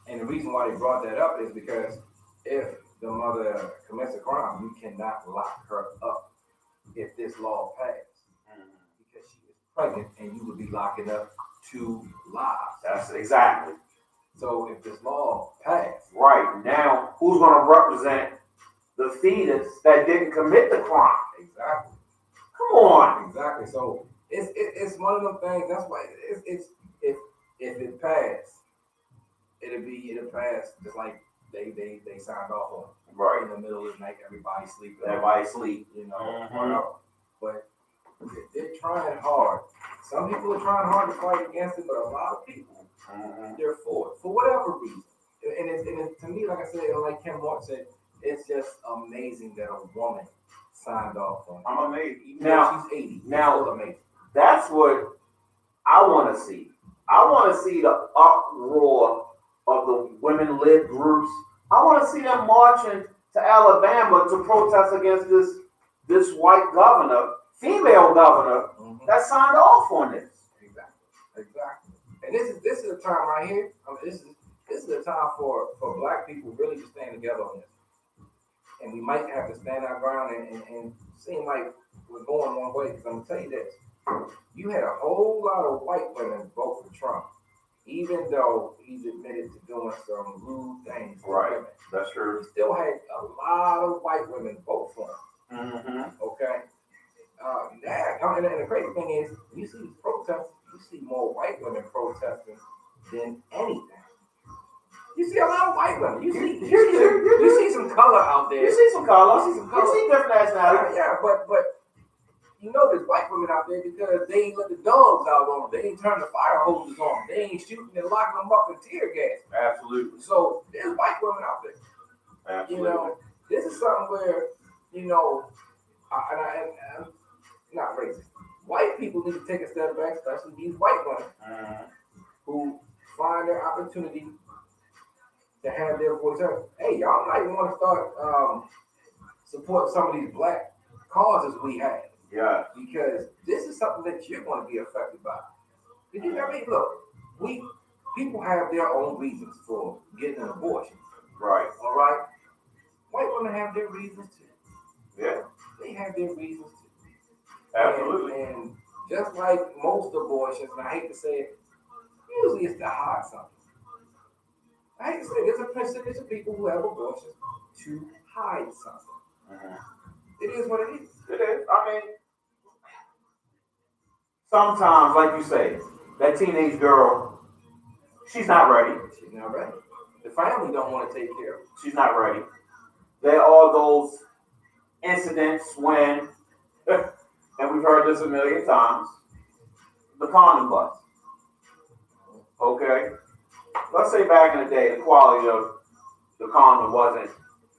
And the reason why they brought that up is because if the mother commits a crime, you cannot lock her up if this law passed. Because she is pregnant and you would be locking up 2 lives. That's exactly. So if this law passed. Right. Now, who's going to represent the fetus that didn't commit the crime? Exactly. Come on. Exactly. So it's one of them things. That's why it's if it passed, it'll pass just like they signed off on. Right. In the middle of the night, everybody sleeping. Everybody sleep. You know, whatever. But they're trying hard. Some people are trying hard to fight against it, but a lot of people they're for it for whatever reason. And it's to me, like I said, like Kim Moore said, it's just amazing that a woman signed off on it. I'm amazed. Now she's 80. Now it's amazing. That's what I want to see. I want to see the uproar of the women led groups. I want to see them marching to Alabama to protest against this white governor, female governor, that signed off on this. Exactly. And this is a time right here. I mean, this is a time for black people really to stand together on this. And we might have to stand our ground and seem like we're going one way. Because I'm gonna tell you this: you had a whole lot of white women vote for Trump, even though he's admitted to doing some rude things. Right. That's true. He still had a lot of white women vote for him. Okay. And the crazy thing is, you see these protests, you see more white women protesting than anything. You see a lot of white women. You see some color out there. You see some color. You see different nationalities. Yeah, but you know there's white women out there because they ain't let the dogs out on them. They ain't turn the fire hoses on. They ain't shooting and locking them up in tear gas. Absolutely. So there's white women out there. Absolutely. You know, this is something where, you know, I'm not racist. White people need to take a step back, especially these white women who find their opportunity to have their voice heard. Hey, y'all might want to start supporting some of these black causes we have. Yeah. Because this is something that you're going to be affected by. Did you I mean, look, people have their own reasons for getting an abortion. Right. All right. White women have their reasons too. Yeah. They have their reasons too. Absolutely. And just like most abortions, and I hate to say it, usually it's to hide something. I hate to say it, there's a percentage of people who have abortions to hide something. It is what it is. It is. I mean, sometimes, like you say, that teenage girl, she's not ready. She's not ready. The family don't want to take care of her. She's not ready. There are all those incidents when, and we've heard this a million times, the condom bust. Okay? Let's say back in the day, the quality of the condom wasn't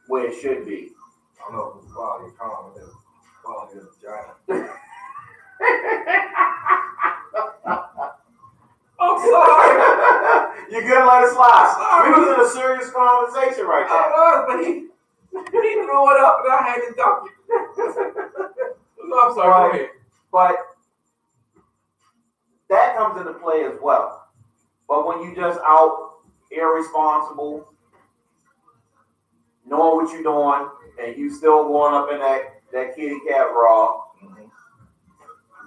where it should be. I don't know if it's quality of condom, but it's quality of vagina. I'm sorry. You couldn't let it slide. Sorry. We was in a serious conversation right there. I was, but he threw it up and I had to dump it. No, I'm sorry. Go ahead. But that comes into play as well. But when you just out irresponsible, knowing what you're doing, and you still going up in that kitty cat raw,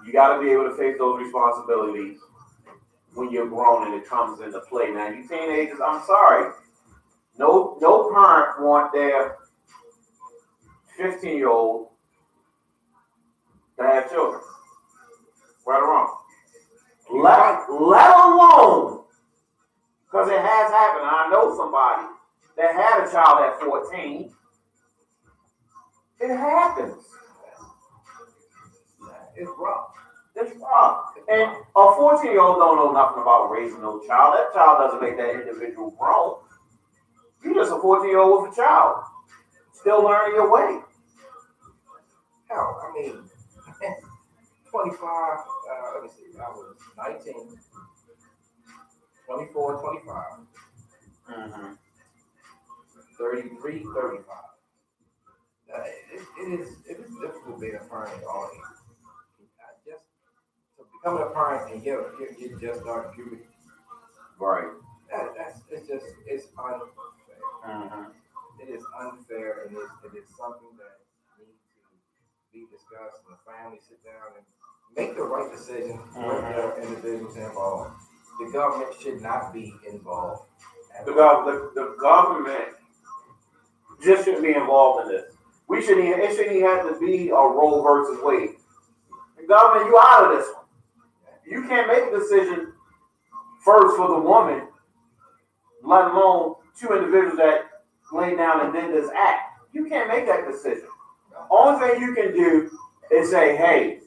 you got to be able to face those responsibilities when you're grown and it comes into play. Now, you teenagers, I'm sorry, No parent want their 15-year-old to have children. Right or wrong? Let alone, because it has happened. I know somebody that had a child at 14. It happens. It's rough. It's rough. And a 14-year-old don't know nothing about raising no child. That child doesn't make that individual grown. You're just a 14-year-old with a child. Still learning your way. Hell, I mean, 25, let me see, I was 19, 24, 25, 33, 35. It is difficult being a parent at all ages. Just so becoming a parent and you just started puberty. Right. It's unfair. It is unfair, and it is something that needs to be discussed, and the family sit down and make the right decision for the individuals involved. The government should not be involved. The government just shouldn't be involved in this. It shouldn't even have to be a Roe versus Wade. The government, you out of this one. You can't make a decision first for the woman, let alone two individuals that laid down and did this act. You can't make that decision. Only thing you can do is say, hey,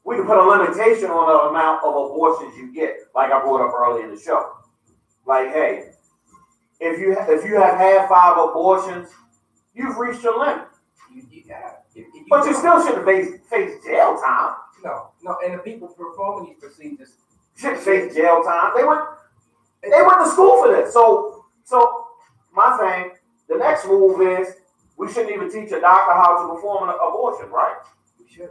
we can put a limitation on the amount of abortions you get, like I brought up earlier in the show. Like, hey, if you have had 5 abortions, you've reached your limit. But you still shouldn't face jail time. No, and the people performing these procedures shouldn't face jail time. They went to school for this. So my thing, the next move is we shouldn't even teach a doctor how to perform an abortion, right? We should.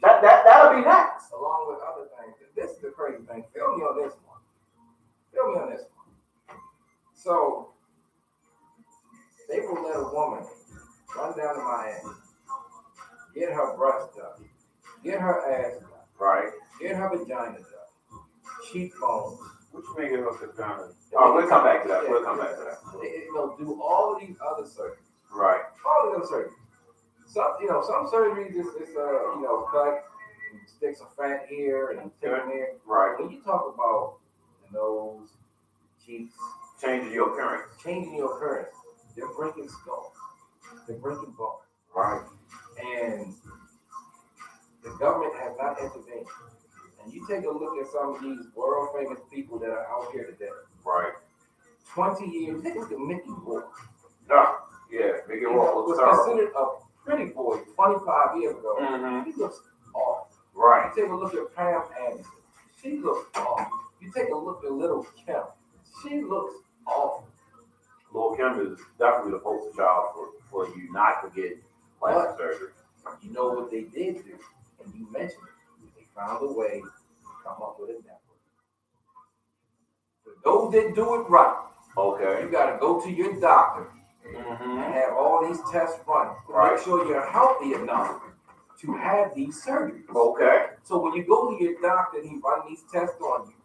That'll be next. Along with other things. This is the crazy thing. Feel me on this one. So they will let a woman run down to Miami, get her breast done, get her ass done, right? Get her vagina done, cheekbones. Which make it look vagina? Oh, we'll come back to that. Do all of these other surgeries. Right. All of them surgeries. Some surgeries is cut, and stick some fat here and stick them there. Right. When you talk about the nose, cheeks, changing your appearance, they're breaking skulls, they're breaking bones. Right. And the government has not intervened. And you take a look at some of these world famous people that are out here today. Right. 20 years. Take a look at Mickey Rourke. Yeah, Mickey Rourke was considered a pretty boy 25 years ago. Mm-hmm. He looks awful. Right. You take a look at Pam Anderson. She looks awful. You take a look at Little Kim. She looks awful. Little Kim is definitely the poster child for you not to get plastic surgery. You know what they did do, and you mentioned it. They found a way to come up with a network. For those that do it right, okay, you got to go to your doctor and have all these tests run to make sure you're healthy enough to have these surgeries. Okay. So when you go to your doctor and he run these tests on you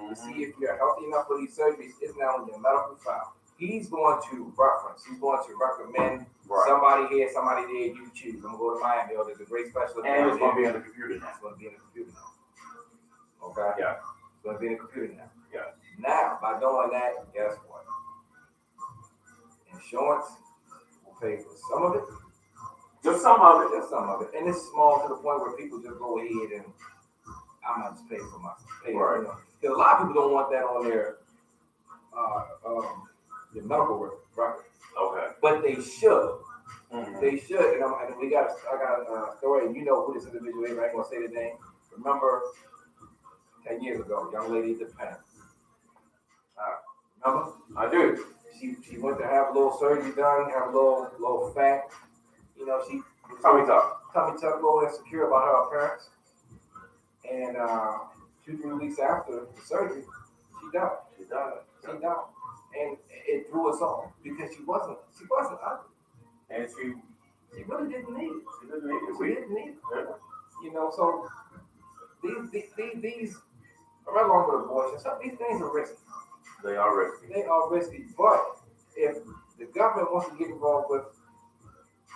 to see if you're healthy enough for these surgeries, it's now in your medical file. He's going to recommend somebody here, somebody there, you choose. I'm going to go to Miami. There's a great specialist. And it's going to be in the computer now. It's going to be in the computer now. Okay? Yeah. It's going to be in the computer now. Yeah. Now, by doing that, guess what? Insurance will pay for some of it. Just some of it. And it's small to the point where people just go ahead and I'm not just paying for myself. Because a lot of people don't want that on their medical record. Okay. But they should. Mm-hmm. They should. And I got a story, and you know who this individual is. I ain't gonna say the name. Remember 10 years ago, young lady at the pen. Remember? I do. She went to have a little surgery done, have a little fat. She tummy tuck, low and insecure about her appearance. And 2-3 weeks after the surgery, she died. And it threw us off because she wasn't ugly. And she really didn't need it. She didn't need it. Yeah. So these right along with abortion, some of these things are risky. They are risky. They are risky. But if the government wants to get involved with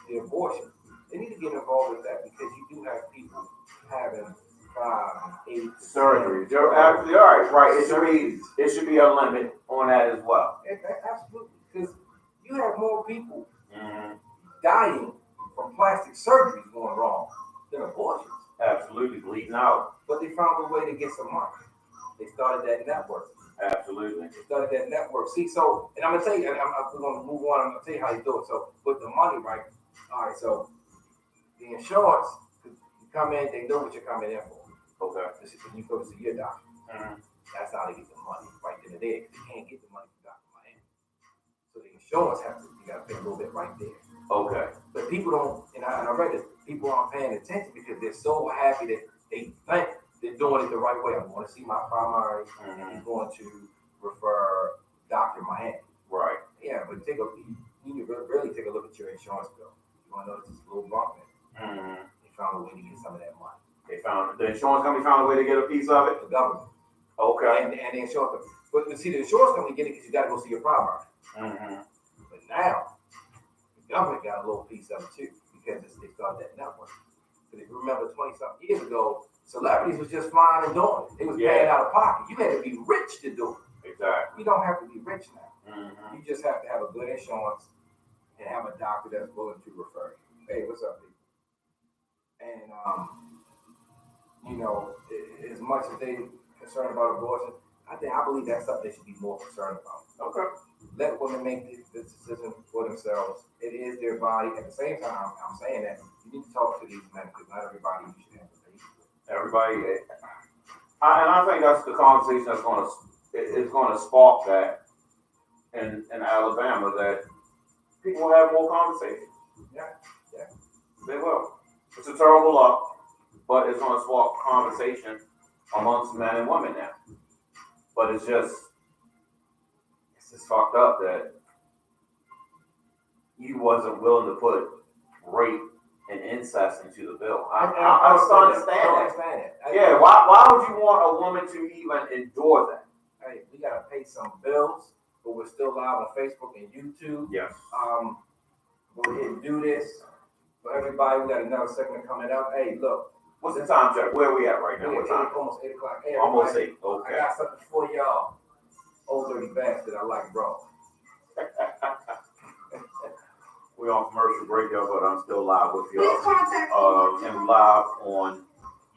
the abortion, they need to get involved with that because you do have people having 5, 8 surgeries. You're absolutely right. Right. It should be a limit on that as well. Absolutely, because you have more people dying from plastic surgeries going wrong than abortions. Absolutely, bleeding out. But they found a way to get some money. They started that network. Absolutely. They started that network. See, so, and I'm gonna tell you, and we're gonna move on. I'm gonna tell you how you do it. So, with the money, right? All right. So, the insurance, you come in, they know what you're coming in for. Okay. This is when you go to see your doctor. That's how they get the money right then and there. They can't get the money from Dr. Miami. So the insurance has to, you gotta pay a little bit right there. Okay. But people don't, and I read it, people aren't paying attention because they're so happy that they think they're doing it the right way. I'm going to see my primary, and I'm going to refer Dr. Miami. Right. Yeah, but you need to really take a look at your insurance bill. You want to know this is a little bump in. They found a way to get some of that money. The insurance company found a way to get a piece of it? The government. Okay. And the insurance company. But see, the insurance company get it because you got to go see your primary. But now, the government got a little piece of it too because they started that network. Because if you remember 20-something years ago, celebrities was just flying and doing it. They was paying out of pocket. You had to be rich to do it. Exactly. You don't have to be rich now. You just have to have a good insurance and have a doctor that's willing to refer you. Hey, what's up, people? And you know, as much as they concerned about abortion, I believe that's something they should be more concerned about. Okay. Let women make the decision for themselves. It is their body. At the same time, I'm saying that you need to talk to these men because not everybody you should have a baby with. Everybody, and I think that's the conversation that's going to spark that in Alabama, that people will have more conversations. Yeah. They will. It's a terrible law, but it's going to spark conversation amongst men and women now. But it's just fucked up that you wasn't willing to put rape and incest into the bill. I just don't understand that. Yeah, why would you want a woman to even endure that? Hey, we gotta pay some bills, but we're still live on Facebook and YouTube. Yes. Go ahead and do this. For everybody, we got another segment coming up. Hey, look. What's the time check? Where are we at right now? What time? Almost 8 o'clock. Hey, almost 8. Okay. I got something for y'all. Old dirty bastard, I like bro. We're on commercial break, y'all, but I'm still live with y'all. And live on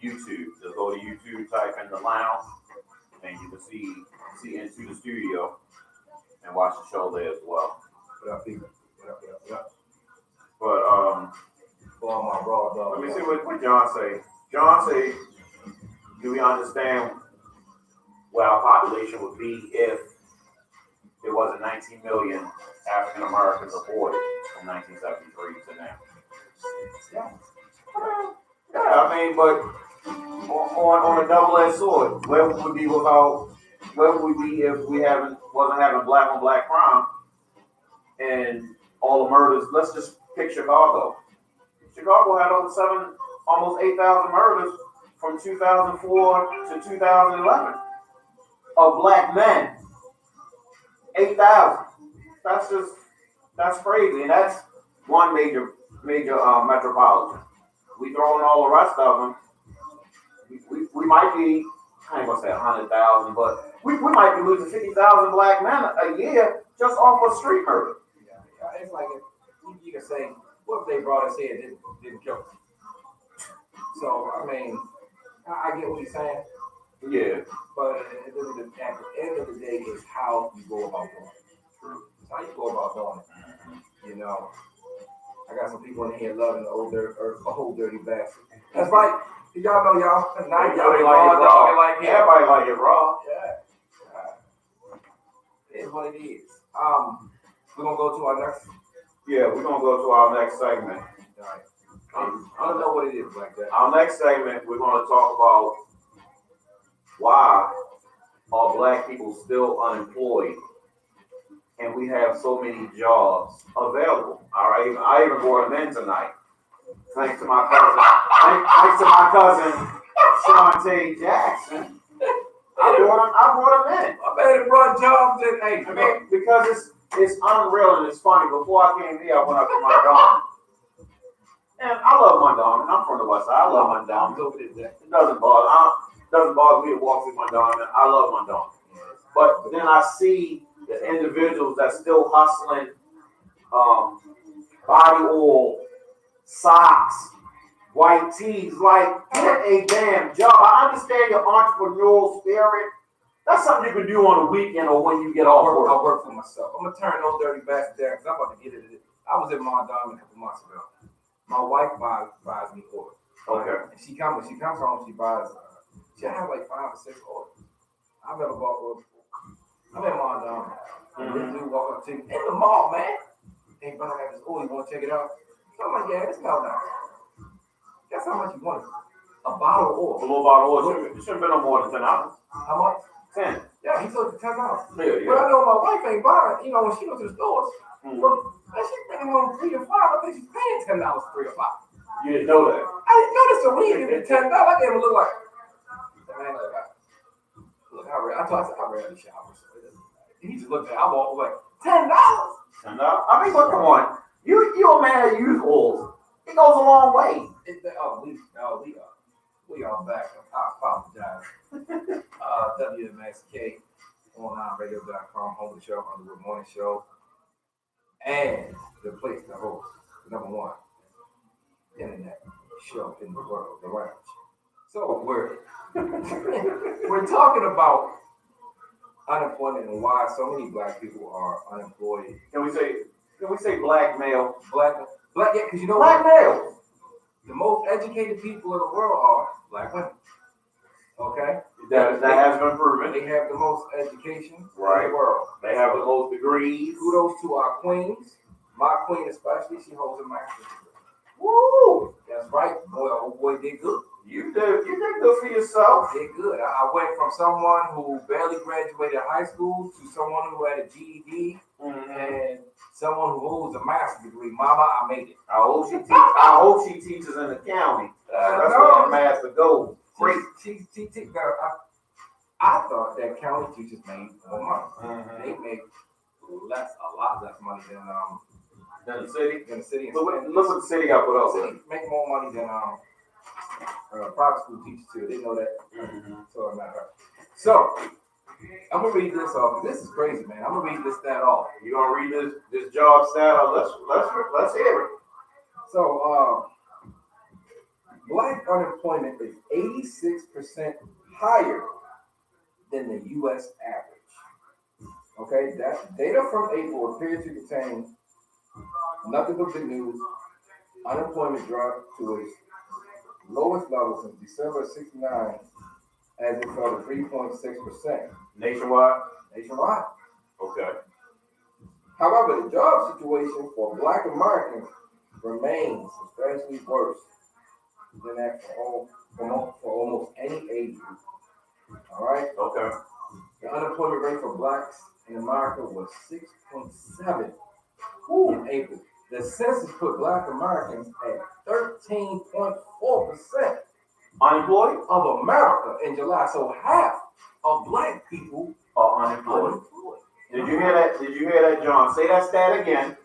YouTube. Just go to YouTube, type in the lounge, and you can see into the studio and watch the show there as well. What up, people? What up? But for all my raw dogs. Let me see what John say. John say, do we understand what our population would be if there wasn't 19 million African Americans aborted from 1973 to now? Yeah, I mean, but on a double-edged sword, where would we be if we wasn't having black on black crime and all the murders? Let's just pick Chicago. Chicago had almost 8,000 murders from 2004 to 2011 of black men. 8,000. That's crazy, and that's one major metropolitan. We throw in all the rest of them. We might be, I ain't gonna say 100,000, but we might be losing 50,000 black men a year just off of street murder. Yeah, it's like you can say, what if they brought us here and didn't kill us? So I mean, I get what you're saying. Yeah. But at the end of the day, is how you go about doing it. True. It's how you go about doing it. You know, I got some people in here loving the old dirty bastard. That's right. Y'all know y'all. Now y'all like it raw. Like him. Everybody like it raw. Yeah. It is what it is. We're gonna go to our next. Yeah, we're gonna go to our next segment. All right. I don't know what it is like that. Our next segment, we're gonna talk about why are black people still unemployed and we have so many jobs available. All right, I even brought them in tonight. Thanks to my cousin. Thanks to my cousin Shantae Jackson. I brought him in. I bet it brought jobs in. Hey, I mean, because it's unreal and it's funny. Before I came here, I went up to Mondawmin. And I love Mondawmin. I'm from the West Side. I love Mondawmin. It doesn't bother me to walk through Mondawmin. I love Mondawmin. But then I see the individuals that still hustling body oil, socks, white tees. Like, get a damn job. I understand your entrepreneurial spirit. That's something you can do on a weekend or when you get off work. I work for myself. I'm gonna turn those dirty bags down because I'm about to get it. I was in Mondawmin a couple months ago. My wife buys me orders. Okay. And she comes home. She buys. She has like 5 or 6 orders. I've ever bought orders. I'm in Mondawmin. And this dude walk up to me in the mall, man. Hey, brother, I have this oil. You want to check it out? I'm like, yeah, this smells nice. Guess how much you want? A bottle of oil. A little bottle of oil. It shouldn't be no more than $10. How much? 10. Yeah, he took $10. Yeah. But I know my wife ain't buying. You know, when she goes to the stores, well, she's bringing home 3 or 5. I think she's paying $10 for 3 or 5. You didn't know that. I didn't notice. So when he gave me $10, I gave him a look like, man, look, I rarely shop. So he just looked at it. I walked away. $10. $10. I mean, look, come on. You a man that use oils. It goes a long way. We are back. I apologize. WMXK onlineradio.com, home of the show, Underwood Morning Show, and the place to host the #1 internet show in the world, the lounge. So we're talking about unemployment and why so many black people are unemployed. Can we say black male? Black, yeah, because you know black male. The most educated people in the world are black women. Okay? That has been proven. They have the most education in right. the world. They have the most degrees. Kudos to our queens. My queen especially, she holds a master's degree. Woo! That's right. Boy, oh boy, did good. You did good for yourself. Did good. I went from someone who barely graduated high school to someone who had a GED and someone who holds a master's degree. Mama, I made it. I hope she teaches in the county. That's where my master goes. Great. I thought that county teachers made more money. They make a lot less money than the city. Look what the city got put up with. Make more money than private school teachers too. They know that. So it matters. So I'm gonna read this off. This is crazy, man. I'm gonna read this stat off. You gonna read this job stat? Let's hear it. So black unemployment is 86% higher than the U.S. average. Okay, that data from April appears to contain nothing but good news. Unemployment dropped to its lowest level since December of '69, as it fell to 3.6%. Nationwide? Okay. However, the job situation for black Americans remains substantially worse than that for almost any age group. All right? Okay. The unemployment rate for blacks in America was 6.7 in April. The census put black Americans at 13.4% unemployed of America in July. So half of black people are unemployed. Did you hear that? Did you hear that, John? Say that stat again.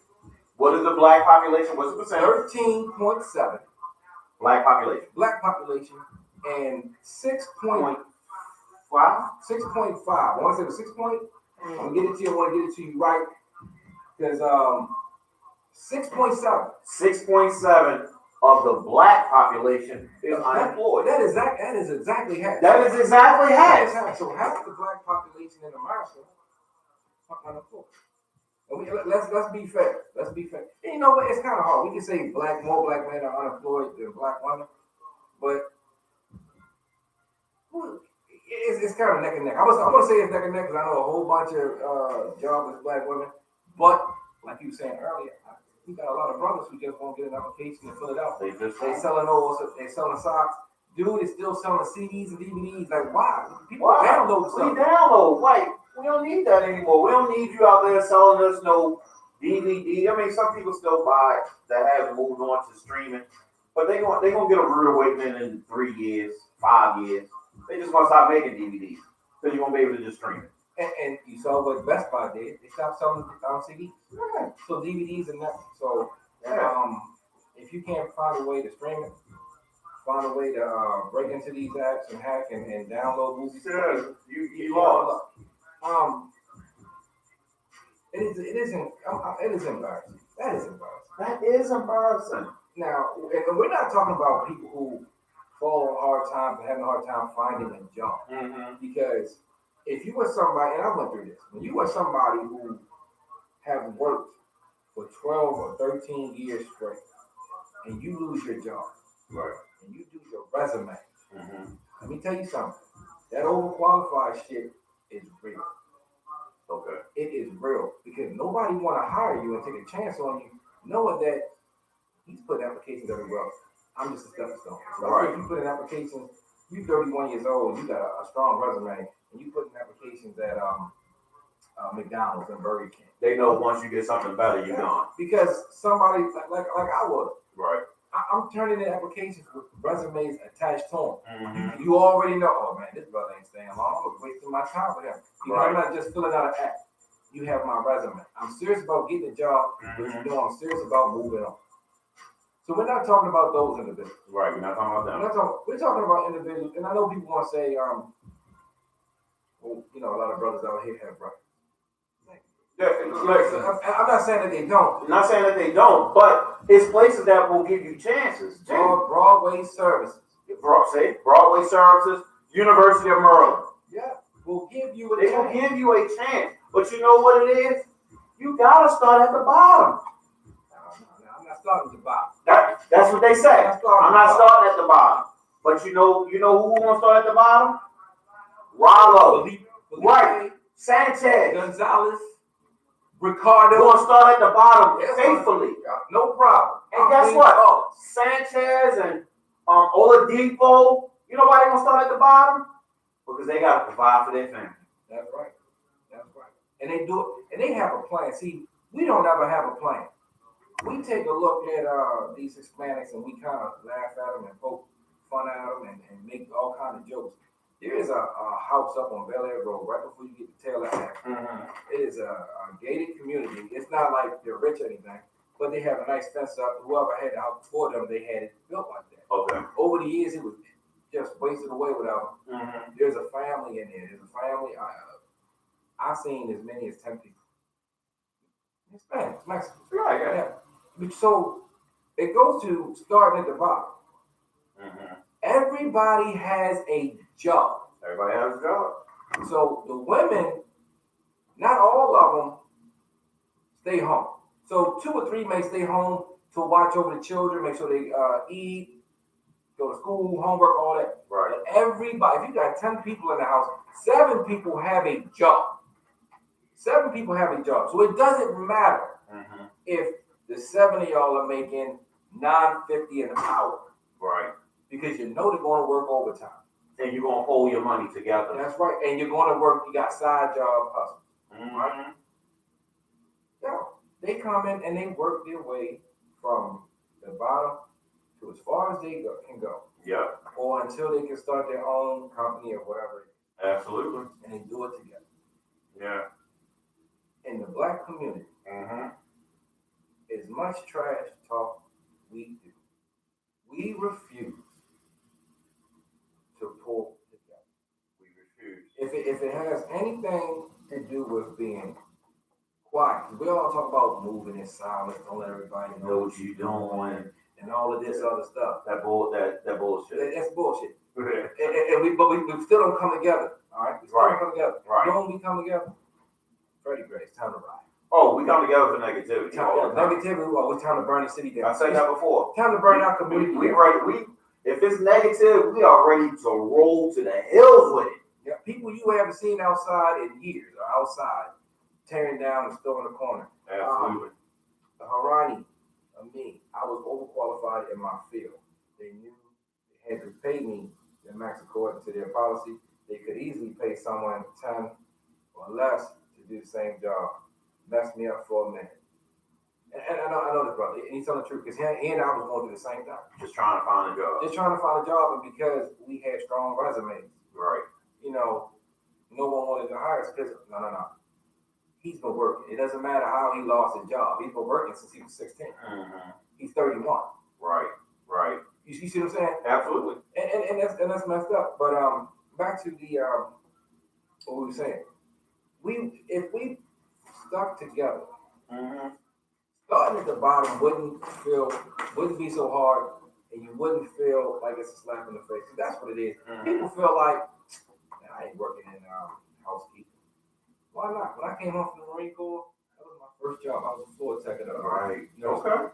What is the black population? What's the percentage? 13.7. Black population. Black population and 6.5. 6.5. I want to say it was 6 point. I'm gonna get it to you. I want to get it to you right because 6.7. 6.7 of the black population is unemployed. That is exactly half. That is exactly half. So half the black population in America are unemployed. Let's be fair. Let's be fair. And you know what? It's kind of hard. We can say more black men are unemployed than black women, but it's kind of neck and neck. I'm gonna say it's neck and neck because I know a whole bunch of jobless black women. But like you were saying earlier, we got a lot of brothers who just won't get an application and fill it out. They selling oils, they selling socks. Dude is still selling CDs and DVDs. Like, why? People download stuff. We download. Like, we don't need that anymore. We don't need you out there selling us no DVD. I mean, some people still buy that have moved on to streaming, but they gonna get a rude awakening in 3 years, 5 years. They just gonna stop making DVDs. So you won't be able to just stream it. And you saw what Best Buy did. They stopped selling CDs. Yeah. So DVDs and that. So if you can't find a way to stream it, find a way to break into these apps and hack and download movies. Yeah, you lost. It is embarrassing. That is embarrassing. That is embarrassing. Now, and we're not talking about people who fall on hard times and having a hard time finding a job. Mm-hmm. Because if you were somebody, and I went through this, when you were somebody who have worked for 12 or 13 years straight, and you lose your job, right, and you do your resume, let me tell you something. That overqualified shit is real. Okay. It is real because nobody want to hire you and take a chance on you, knowing that he's putting applications everywhere. I'm just a stepping stone. Right. If you put in applications, you're 31 years old, you got a strong resume, and you put in applications at McDonald's and Burger King. They know once you get something better, you're gone. Because somebody like I was. Right. I'm turning in applications with resumes attached to them. Mm-hmm. You already know, oh man, this brother ain't staying long. I'm wasting my time with him. Because I'm not just filling out an app. You have my resume. I'm serious about getting a job, but you know I'm serious about moving on. So we're not talking about those individuals. Right, we're not talking about them. We're talking about individuals, and I know people want to say, well, you know, a lot of brothers out here have brothers. I'm not saying that they don't. I'm not saying that they don't, but it's places that will give you chances. Broadway services. Broadway services, University of Maryland. Yeah, will give you a chance. They will give you a chance. But you know what it is? You gotta start at the bottom. No, I'm not starting at the bottom. That's what they say. I'm not starting at the bottom. But you know who won't start at the bottom? Rollo. Right. Sanchez. Gonzalez. Ricardo. We're going to start at the bottom faithfully. No problem. And guess what? Sanchez and Oladipo, you know why they're going to start at the bottom? Because they got to provide for their family. That's right. That's right. And they do it, and they have a plan. See, we don't ever have a plan. We take a look at these Hispanics and we kind of laugh at them and poke fun at them and make all kinds of jokes. There is a house up on Bel Air Road right before you get to Taylor Ave. It is a gated community. It's not like they're rich or anything, but they have a nice fence up. Whoever had the house before them, they had it built like that. Okay. Over the years, it was just wasted away without them. There's a family in there. There's a family. I've seen as many as 10 people. Hispanics, Mexicans. Right, yeah. So it goes to starting at the bottom. Everybody has a job. Everybody has a job. So the women, not all of them stay home. So 2 or 3 may stay home to watch over the children, make sure they eat, go to school, homework, all that. Right. But everybody, if you got 10 people in the house, 7 people have a job. 7 people have a job. So it doesn't matter if the 7 of y'all are making $9.50 an hour. Right. Because you know they're going to work overtime. And you're going to hold your money together. That's right. And you're going to work, you got side job hustles. Right? Yeah. They come in and they work their way from the bottom to as far as they can go. Yeah. Or until they can start their own company or whatever. Absolutely. And they do it together. Yeah. In the black community, as much trash talk we do, we refuse to pull together. We refuse. If it has anything to do with being quiet, we all talk about moving in silence, don't let everybody know what you're doing, and all of this other stuff. That bullshit. That's bullshit. and we still don't come together. All right, we still don't come together. Right. You know when we come together? Freddie Gray, it's time to ride. Oh, we come together for negativity. Negativity. Well, it's time to burn the city down. I said that before. Time to burn our community. If it's negative, we are ready to roll to the hills with it. Yeah, people you haven't seen outside in years are outside tearing down the store in the corner. Absolutely. Harani, me, I was overqualified in my field. They knew they had to pay me the max according to their policy. They could easily pay someone 10 or less to do the same job. Messed me up for a minute. And I know this brother, and he's telling the truth, because he and I was going through the same thing. Just trying to find a job. And because we had strong resumes. Right. You know, no one wanted to hire us because no. He's been working. It doesn't matter how he lost his job. He's been working since he was 16. Mm-hmm. He's 31. Right. You see what I'm saying? Absolutely. And that's messed up. But back to the what we were saying. If we stuck together, Mm-hmm. starting at the bottom wouldn't be so hard, and you wouldn't feel like it's a slap in the face. That's what it is. Mm-hmm. People feel like I ain't working in housekeeping. Why not? When I came home from the Marine Corps, that was my first job. I was a floor tech at a Right. nursery. Okay.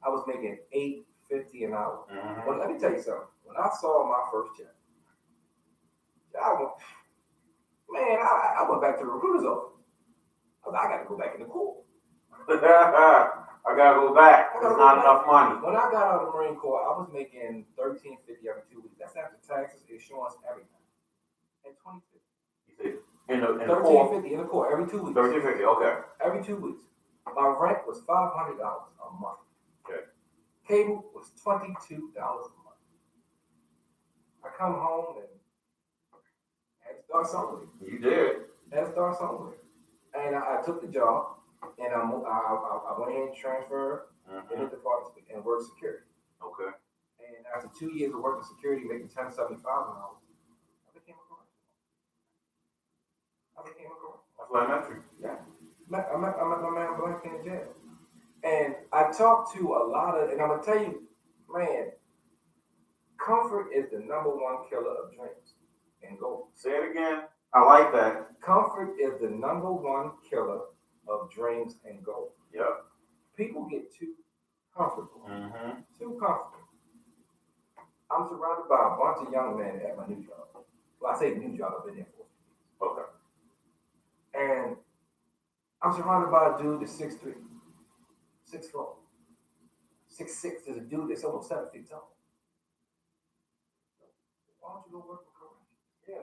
I was making $8.50 an hour. Mm-hmm. But let me tell you something. When I saw my first check, I went back to the recruiter's office. I got to go back in the Corps. I gotta go back. There's not enough money. When I got out of the Marine Corps, I was making $13.50 every 2 weeks. That's after taxes, insurance, everything. And $22. In the Corps. $13.50 in the Corps every 2 weeks. $13.50. Okay. Every 2 weeks. My rent was $500 a month. Okay. Cable was $22 a month. I come home and had to start somewhere. You did. Had to start somewhere. And I took the job, and I went in and transferred in the department and worked security. Okay. And after 2 years of working security, making $10.75 an hour, I became a correctional. That's what I met you. Yeah. I met my man Blank in jail. And I talked to a lot of, and I'm going to tell you, man, comfort is the number one killer of dreams and goals. Say it again. I like that. Comfort is the number one killer of dreams and goals. Yep. People get too comfortable. Mm-hmm. Too comfortable. I'm surrounded by a bunch of young men at my new job. Well, I say new job, I've been there for. Okay. And I'm surrounded by a dude that's 6'3", 6'4", 6'6". There's a dude that's almost 7 feet tall. Why don't you go work for corrections? Yeah,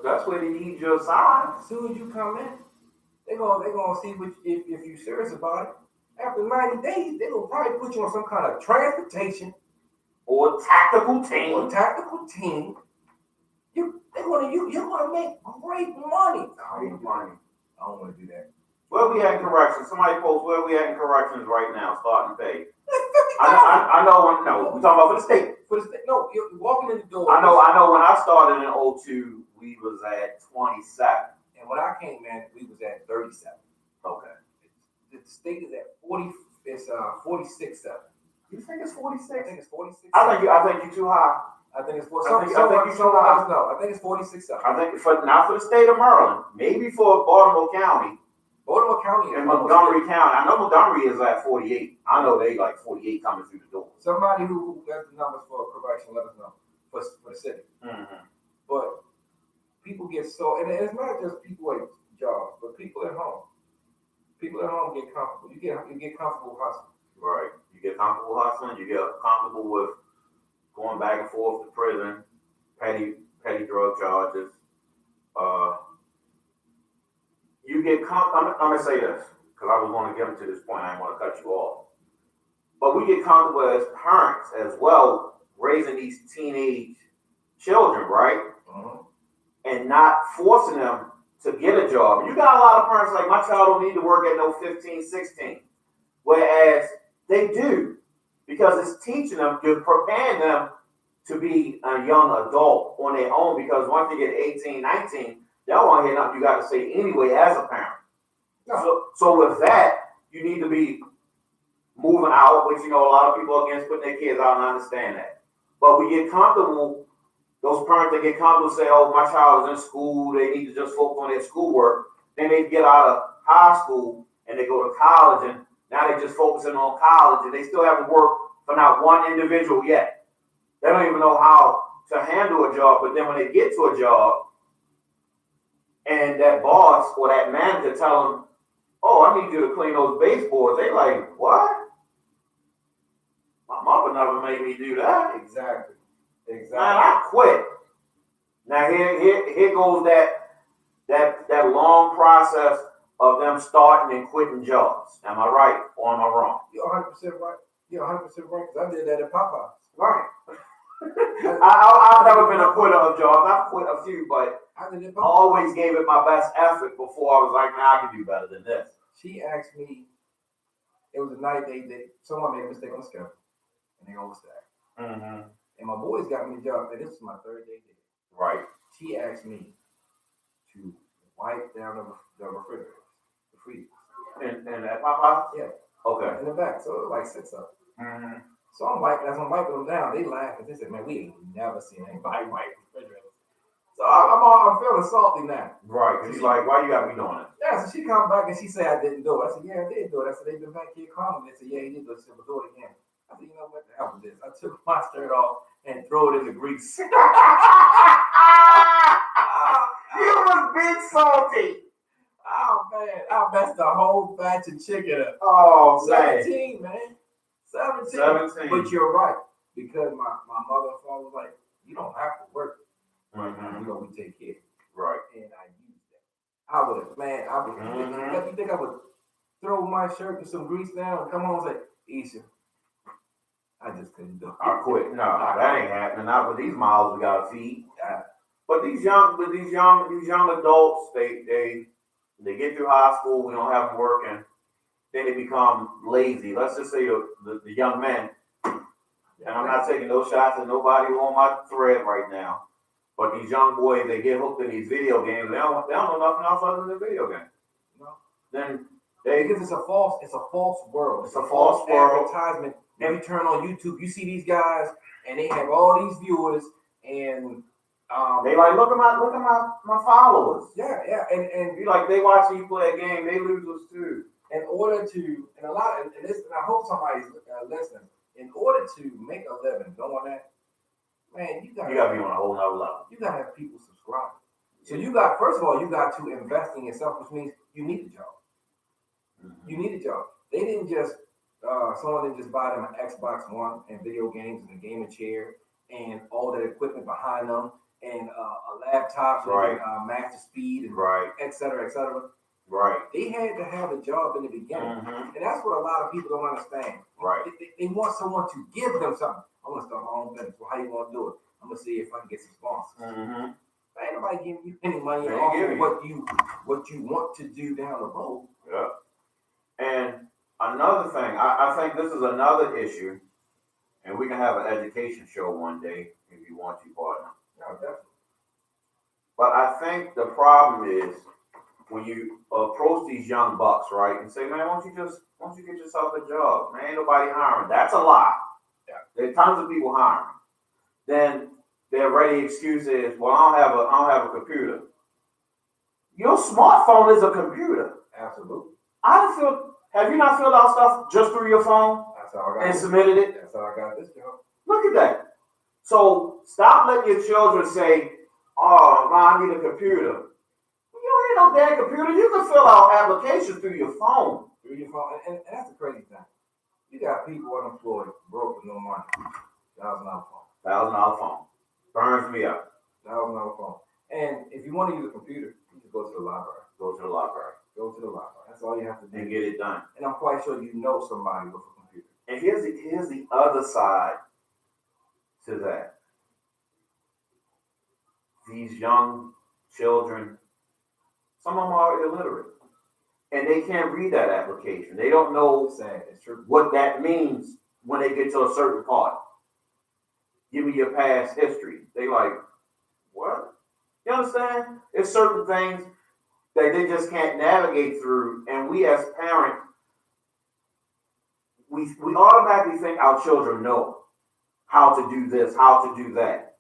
that's where they need your size. As soon as you come in, they're gonna see if you're serious about it. After 90 days, they're gonna probably put you on some kind of transportation Or tactical team. You're gonna make great money. I don't want to do that. Where we at in corrections? Somebody post where we at in corrections right now, starting pay. I know. No, we're talking about for the state. For the state, no, you're walking in the door. I know. When I started in 2002, we was at 27. And when I came in, we was at 37. Okay. The state is at 40. It's 46.7. You think it's 46? I think it's 46. I think you're too high. I think it's 46. I think you're too high. No, I think it's 46.7. I think not for the state of Maryland, maybe for Baltimore County. Baltimore County And Montgomery County. I know Montgomery is at 48. I know they like 48 coming through the door. Somebody who got the numbers for correction, let us know for the city. Mm-hmm. But people get so, and it's not just people at jobs, but people at home. People at home get comfortable. You get comfortable hustling. Right. You get comfortable hustling. You get comfortable with going back and forth to prison, petty drug charges. You get I'm gonna say this because I was going to get to this point. I didn't want to cut you off, but we get comfortable as parents as well, raising these teenage children, right? Mm-hmm. And not forcing them to get a job. You got a lot of parents like, my child don't need to work at no 15, 16. Whereas they do, because it's teaching them, preparing them to be a young adult on their own, because once they get 18, 19, they don't want to hear nothing you got to say anyway as a parent. No. So with that, you need to be moving out, which, a lot of people are against putting their kids out, and I understand that. But we get comfortable. Those parents that get comfortable say, oh, my child is in school, they need to just focus on their schoolwork. Then they get out of high school and they go to college, and now they're just focusing on college, and they still haven't worked for not one individual yet. They don't even know how to handle a job, but then when they get to a job and that boss or that manager tell them, oh, I need you to clean those baseboards, they like, what? My mother never made me do that. Exactly. Man, I quit. Now here goes that long process of them starting and quitting jobs. Am I right or am I wrong? You're 100% right. You're 100% right, because I did that at Popeyes. Right. I've never been a quitter of jobs. I've quit a few, but I did it I always gave it my best effort before I was like, nah, I can do better than this. She asked me, it was a night someone made a mistake on the schedule and they overstacked. Mm-hmm. And my boys got me a job, and this is my third day there. Right. She asked me to wipe down the refrigerator, the freezer. And at Popeye? Yeah. Okay. In the back, so it was like 6 of them. Mm-hmm. So I'm wiping them down. They laugh and they said, "Man, we ain't never seen anybody wipe refrigerators." So I'm feeling salty now. Right. Cause she's like, "Why you got me doing it?" Yeah. So she come back and she said, "I didn't do it." I said, "Yeah, I did do it." I said, "They've been back here calling." They said, "Yeah, he did do it." She said, "We'll do it again." I said, "You know what the hell with this?" I took my shirt off and threw it in the grease. You was big salty. Oh man, I messed the whole batch of chicken up. Oh man. 17, man. 17. But 17. you're right. Because my mother-in-law was like, "You don't have to work. Mm-hmm. You know, we take care." Right. And I used that. I would have, man, you think I would throw my shirt in some grease down and come home and say, "Isha, I just couldn't do it. I quit. No, that ain't happening. Not with these mouths we gotta feed. Yeah. But these young adults, they get through high school. We don't have them working. Then they become lazy. Let's just say the young men. And I'm not taking no shots at nobody on my thread right now. But these young boys, they get hooked in these video games. They don't know nothing else other than the video game. No. Then because it's a false world. It's a false world. Advertisement. Then you turn on YouTube, you see these guys, and they have all these viewers, and they like look at my followers. Yeah, and you like they watch you play a game, they lose us too. In order to, and a lot, and this, and I hope somebody's listening. In order to make a living doing that, man, you gotta be on a whole nother level. You gotta have people subscribe. So you got, first of all, you got to invest in yourself, which means you need a job. Mm-hmm. You need a job. They didn't just someone didn't just buy them an Xbox One and video games and a gaming chair and all that equipment behind them and a laptop so they can match the speed and et cetera, et cetera. Right. They had to have a job in the beginning. Mm-hmm. And that's what a lot of people don't understand. Right. They want someone to give them something. I want to start my own business. Well, how you want to do it? I'm going to see if I can get some sponsors. Mm-hmm. Ain't nobody giving you any money off of what you want to do down the road. Yeah. And another thing, I think this is another issue, and we can have an education show one day if you want to, partner. No, definitely. But I think the problem is when you approach these young bucks, right, and say, "Man, why don't you get yourself a job? Man, ain't nobody hiring." That's a lie. Yeah. There's tons of people hiring. Then their ready excuse is, "Well, I don't have a computer." Your smartphone is a computer. Absolutely. Have you not filled out stuff just through your phone? That's how I got and submitted it? That's how I got this job. Look at that. So stop letting your children say, "Oh, I need a computer." You don't need no damn computer. You can fill out applications through your phone. Through your phone. And that's the crazy thing. You got people unemployed, broke with no money. $1,000 phone. $1,000 phone. Burns me up. $1,000 phone. And if you want to use a computer, you just go to the library. Go to the library. Go to the library. That's all you have to do. And get it done. And I'm quite sure you know somebody with a computer. And here's the other side to that. These young children, some of them are illiterate. And they can't read that application. They don't know what that means when they get to a certain part. Give me your past history. They like, what? You understand? There's certain things that they just can't navigate through. And we as parents, we automatically think our children know how to do this, how to do that.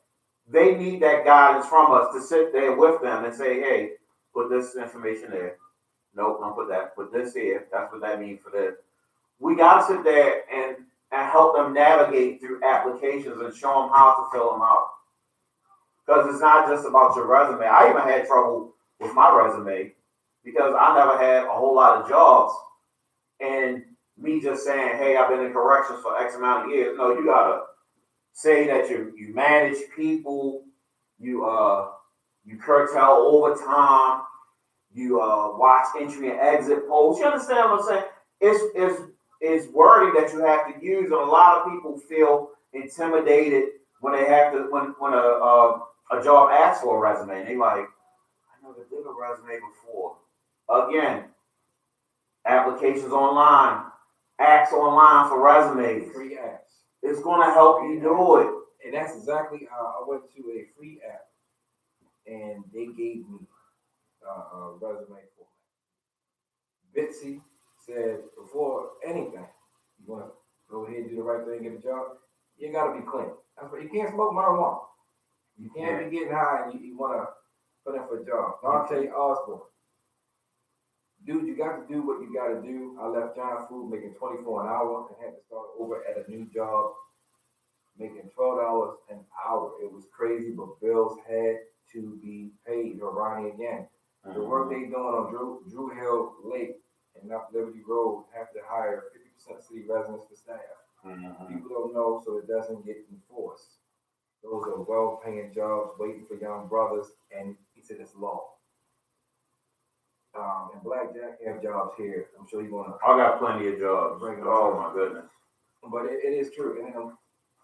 They need that guidance from us to sit there with them and say, "Hey, put this information there. Nope, don't put that. Put this here. That's what that means for this." We got to sit there and help them navigate through applications and show them how to fill them out. Because it's not just about your resume. I even had trouble with my resume because I never had a whole lot of jobs. And me just saying, "Hey, I've been in corrections for X amount of years." No, you got to say that you manage people, you curtail overtime, you watch entry and exit polls. You understand what I'm saying? It's wording that you have to use, and a lot of people feel intimidated when they have to when a job asks for a resume, they like, I never did a resume before. Again, applications online, acts online for resumes. Free apps. It's gonna help you do it. And that's exactly how I went to a free app, and they gave me a resume for it. Bitsy said before anything, you want to go ahead and do the right thing, get a job, you got to be clean. That's why you can't smoke marijuana. You can't be getting high and you want to put in for a job. Dante Osborne. Dude, you got to do what you got to do. I left John Food making $24 an hour and had to start over at a new job making $12 an hour. It was crazy, but bills had to be paid. Or Ronnie again. The work they doing on Drew Hill Lake and North Liberty Road have to hire 50% city residents for staff. People don't know, so it doesn't get enforced. Those are well-paying jobs waiting for young brothers, and he said it's law. And Black Jack have jobs here. I'm sure you want to. I got plenty of jobs. Oh my goodness. But it is true, and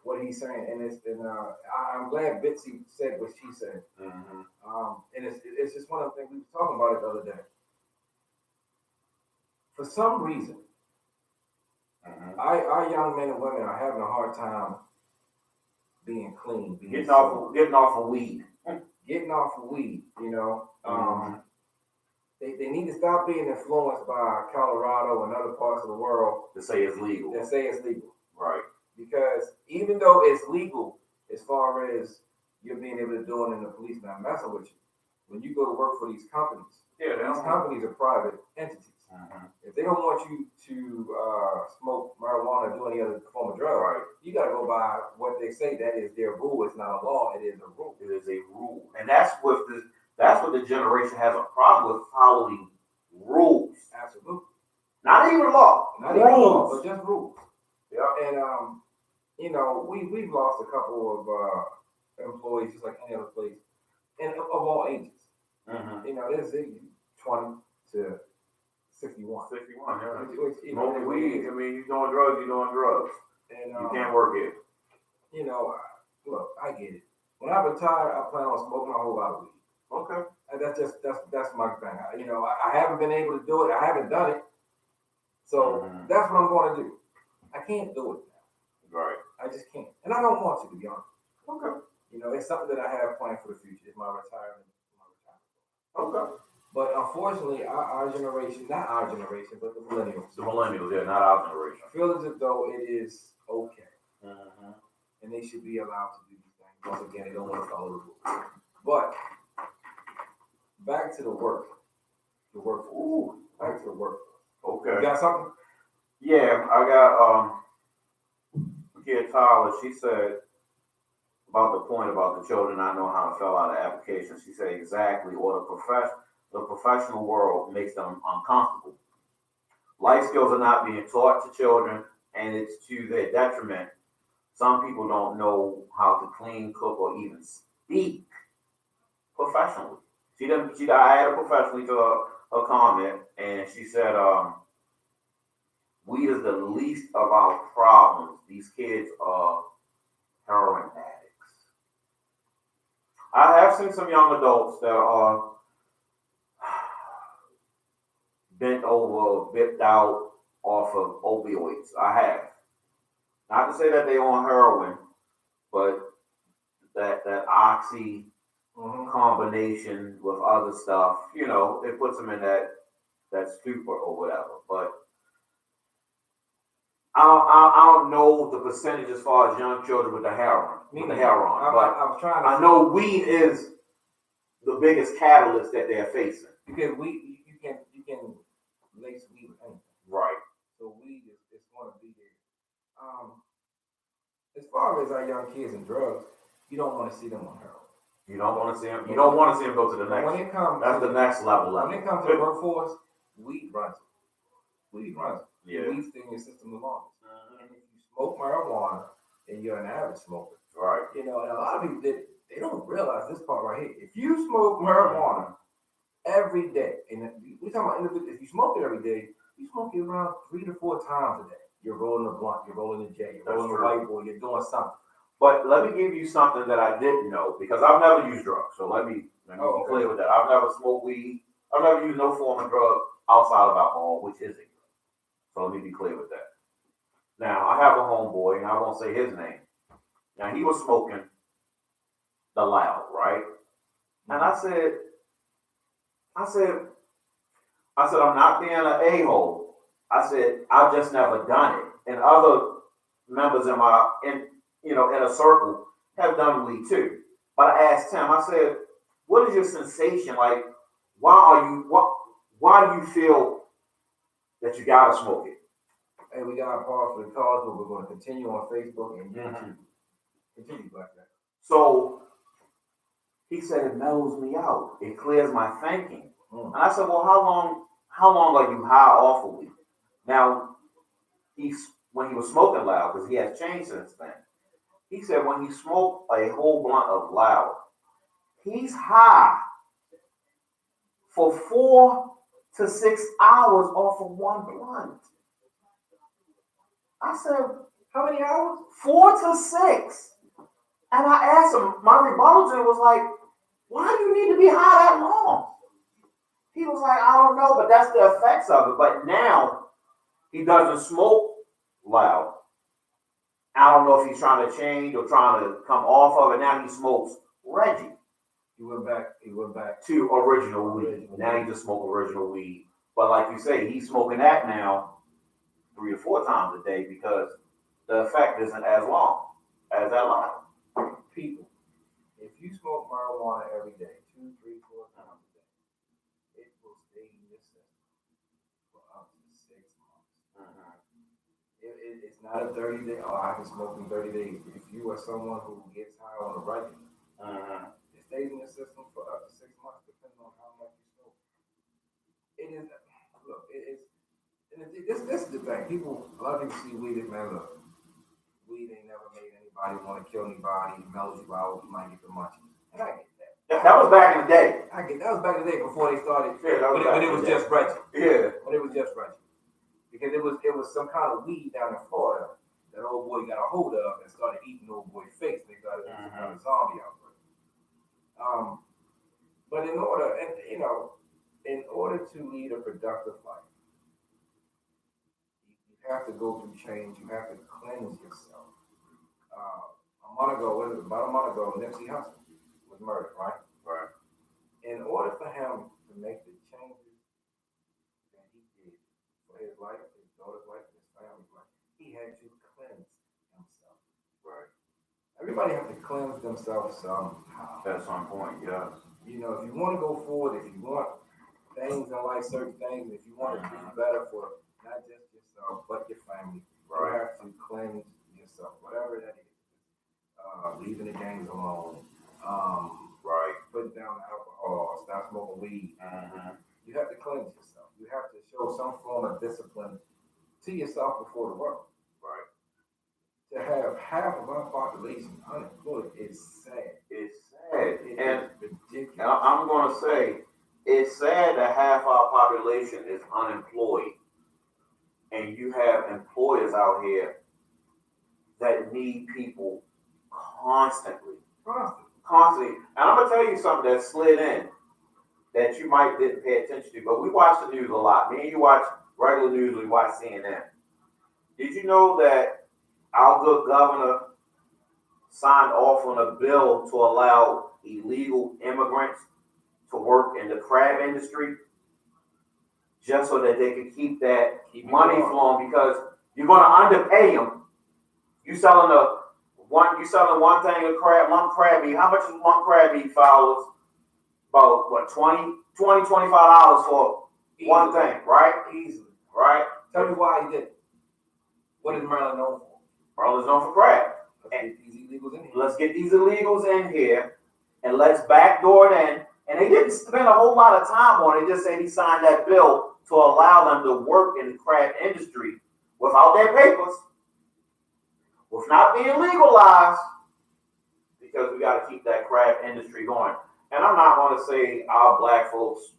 what he's saying, I'm glad Bitsy said what she said. And it's just one of the things we were talking about it the other day. For some reason, our young men and women are having a hard time being clean, getting off of weed. Getting off of weed, you know. They need to stop being influenced by Colorado and other parts of the world to say it's legal. Right. Because even though it's legal as far as you're being able to do it and the police not messing with you, when you go to work for these companies, these companies are private entities. If they don't want you to smoke marijuana or do any other form of drug, you got to go by what they say. That is their rule. It's not a law. It is a rule. It is a rule, and that's what the generation has a problem with, following rules. Absolutely. Not even law. Not even law, but just rules. Yeah. And you know, we've lost a couple of employees just like any other place, and of all ages. You know, there's 20 to 61. 61, yeah. Smoking weed. I mean, you're doing drugs. And you can't work it. You know, look, I get it. When I retire, I plan on smoking a whole lot of weed. Okay. And that's my thing. You know, I haven't been able to do it. I haven't done it. So that's what I'm going to do. I can't do it now. Right. I just can't. And I don't want to be honest. Okay. You know, it's something that I have planned for the future. It's my retirement. Okay. But unfortunately, our generation, not our generation, but the millennials. The millennials, yeah, not our generation. Feel as though it is okay. And they should be allowed to do these things. Once again, they don't want to follow the rules. But back to the work. The workforce. Back to the workforce. Okay. You got something? Yeah, I got Kid Tyler. She said about the point about the children not knowing how to fill out an application. She said exactly, or the professional world makes them uncomfortable. Life skills are not being taught to children, and it's to their detriment. Some people don't know how to clean, cook, or even speak professionally. I had her professionally to her comment, and she said, weed is the least of our problems. These kids are heroin addicts. I have seen some young adults that are bent over, bipped out off of opioids. I have. Not to say that they're on heroin, but that oxy combination with other stuff, you know, it puts them in that stupor or whatever. But I don't know the percentage as far as young children with the heroin. I know weed is the biggest catalyst that they're facing. Because you can lace weed with anything. Right. So weed is going to be there. As far as our young kids and drugs, you don't want to see them on heroin. You don't want to see them. You don't want to see them go to the next. When it comes, that's the next level. When it comes to the workforce, weed runs it. Weed runs it. Yeah. Weed's in your system the longest. And if you smoke marijuana, and you're an average smoker, right? You know, and a lot of people they don't realize this part right here. If you smoke marijuana every day, and we're talking about individuals, if you smoke it every day, you smoke it around 3 to 4 times a day. You're rolling a blunt, you're rolling a J, you're rolling a white boy, you're doing something. But let me give you something that I didn't know because I've never used drugs. So let me be clear with that. I've never smoked weed. I've never used no form of drug outside of alcohol, which is a drug. So let me be clear with that. Now I have a homeboy, and I won't say his name. Now he was smoking the loud, right? And I said, I'm not being an a-hole. I said, I've just never done it. And other members in a circle have done weed too. But I asked him, I said, what is your sensation? Like, why do you feel that you gotta smoke it? Hey, we got a pause for the calls, but we're going to continue on Facebook and YouTube. Continue, Blackjack. So he said it mellows me out. It clears my thinking. And I said, well, how long are you high off of weed? Now, when he was smoking loud, because he has changed since then, he said when he smoked a whole blunt of loud, he's high for 4 to 6 hours off of one blunt. I said, how many hours? 4 to 6. And I asked him, my rebuttal to him was like, why do you need to be high that long? He was like, I don't know, but that's the effects of it. But now he doesn't smoke loud. I don't know if he's trying to change or trying to come off of it. Now he smokes Reggie. He went back to original weed. Now he just smoke original weed. But like you say, he's smoking that now 3 or 4 times a day because the effect isn't as long as that loud. People, if you smoke marijuana every day, 2, 3, 4 times a day, it will stay in your system for up to 6 months. It's not a 30-day. Oh, I can smoke in 30 days. If you are someone who gets high on a regular, it stays in your system for up to 6 months, depending on how much you smoke. It is. Look, this is the thing. People, a lot of people see weed as, man, look, weed ain't never made anybody want to kill anybody. It mellows you out. You might get the munchies. And I get that. That was back in the day. That was back in the day before they started. Yeah, when it was just Reggie. Yeah. When it was just Reggie. Because it was some kind of weed down in Florida that old boy got a hold of and started eating old boy's face. They thought it was some kind of zombie outbreak. But in order to lead a productive life, you have to go through change. You have to cleanse yourself. About a month ago, Nipsey Hussle was murdered, right? Right. In order for him to make the changes that he did for his life, his daughter's life, his family's life, he had to cleanse himself. Right. Everybody has to cleanse themselves somehow. At some point, yes. You know, if you want to go forward, if you want things in life, certain things, if you want to be better for not just yourself, but your family, you have to cleanse yourself, whatever that is. Leaving the gangs alone. Putting down alcohol, stop smoking weed. You have to cleanse yourself. You have to show some form of discipline to yourself before the world. Right. To have half of our population unemployed is sad. It's sad. It's ridiculous. I'm going to say, it's sad that half our population is unemployed. And you have employers out here that need people constantly. And I'm going to tell you something that slid in that you might didn't pay attention to, but we watch the news a lot. Me and you watch regular news, we watch CNN. Did you know that our good governor signed off on a bill to allow illegal immigrants to work in the crab industry just so that they could keep that money flowing because you're going to underpay them. You selling one thing of crab, one crab meat. How much is one crab meat, Fowlers? About what, $25 for one thing, right? Easily. Right? Tell me why he did it. What is Maryland known for? Maryland's known for crab. Let's get these illegals in here and let's backdoor it in. And they didn't spend a whole lot of time on it. They just said he signed that bill to allow them to work in the crab industry without their papers, with not being legalized, because we got to keep that crab industry going. And I'm not going to say our black folks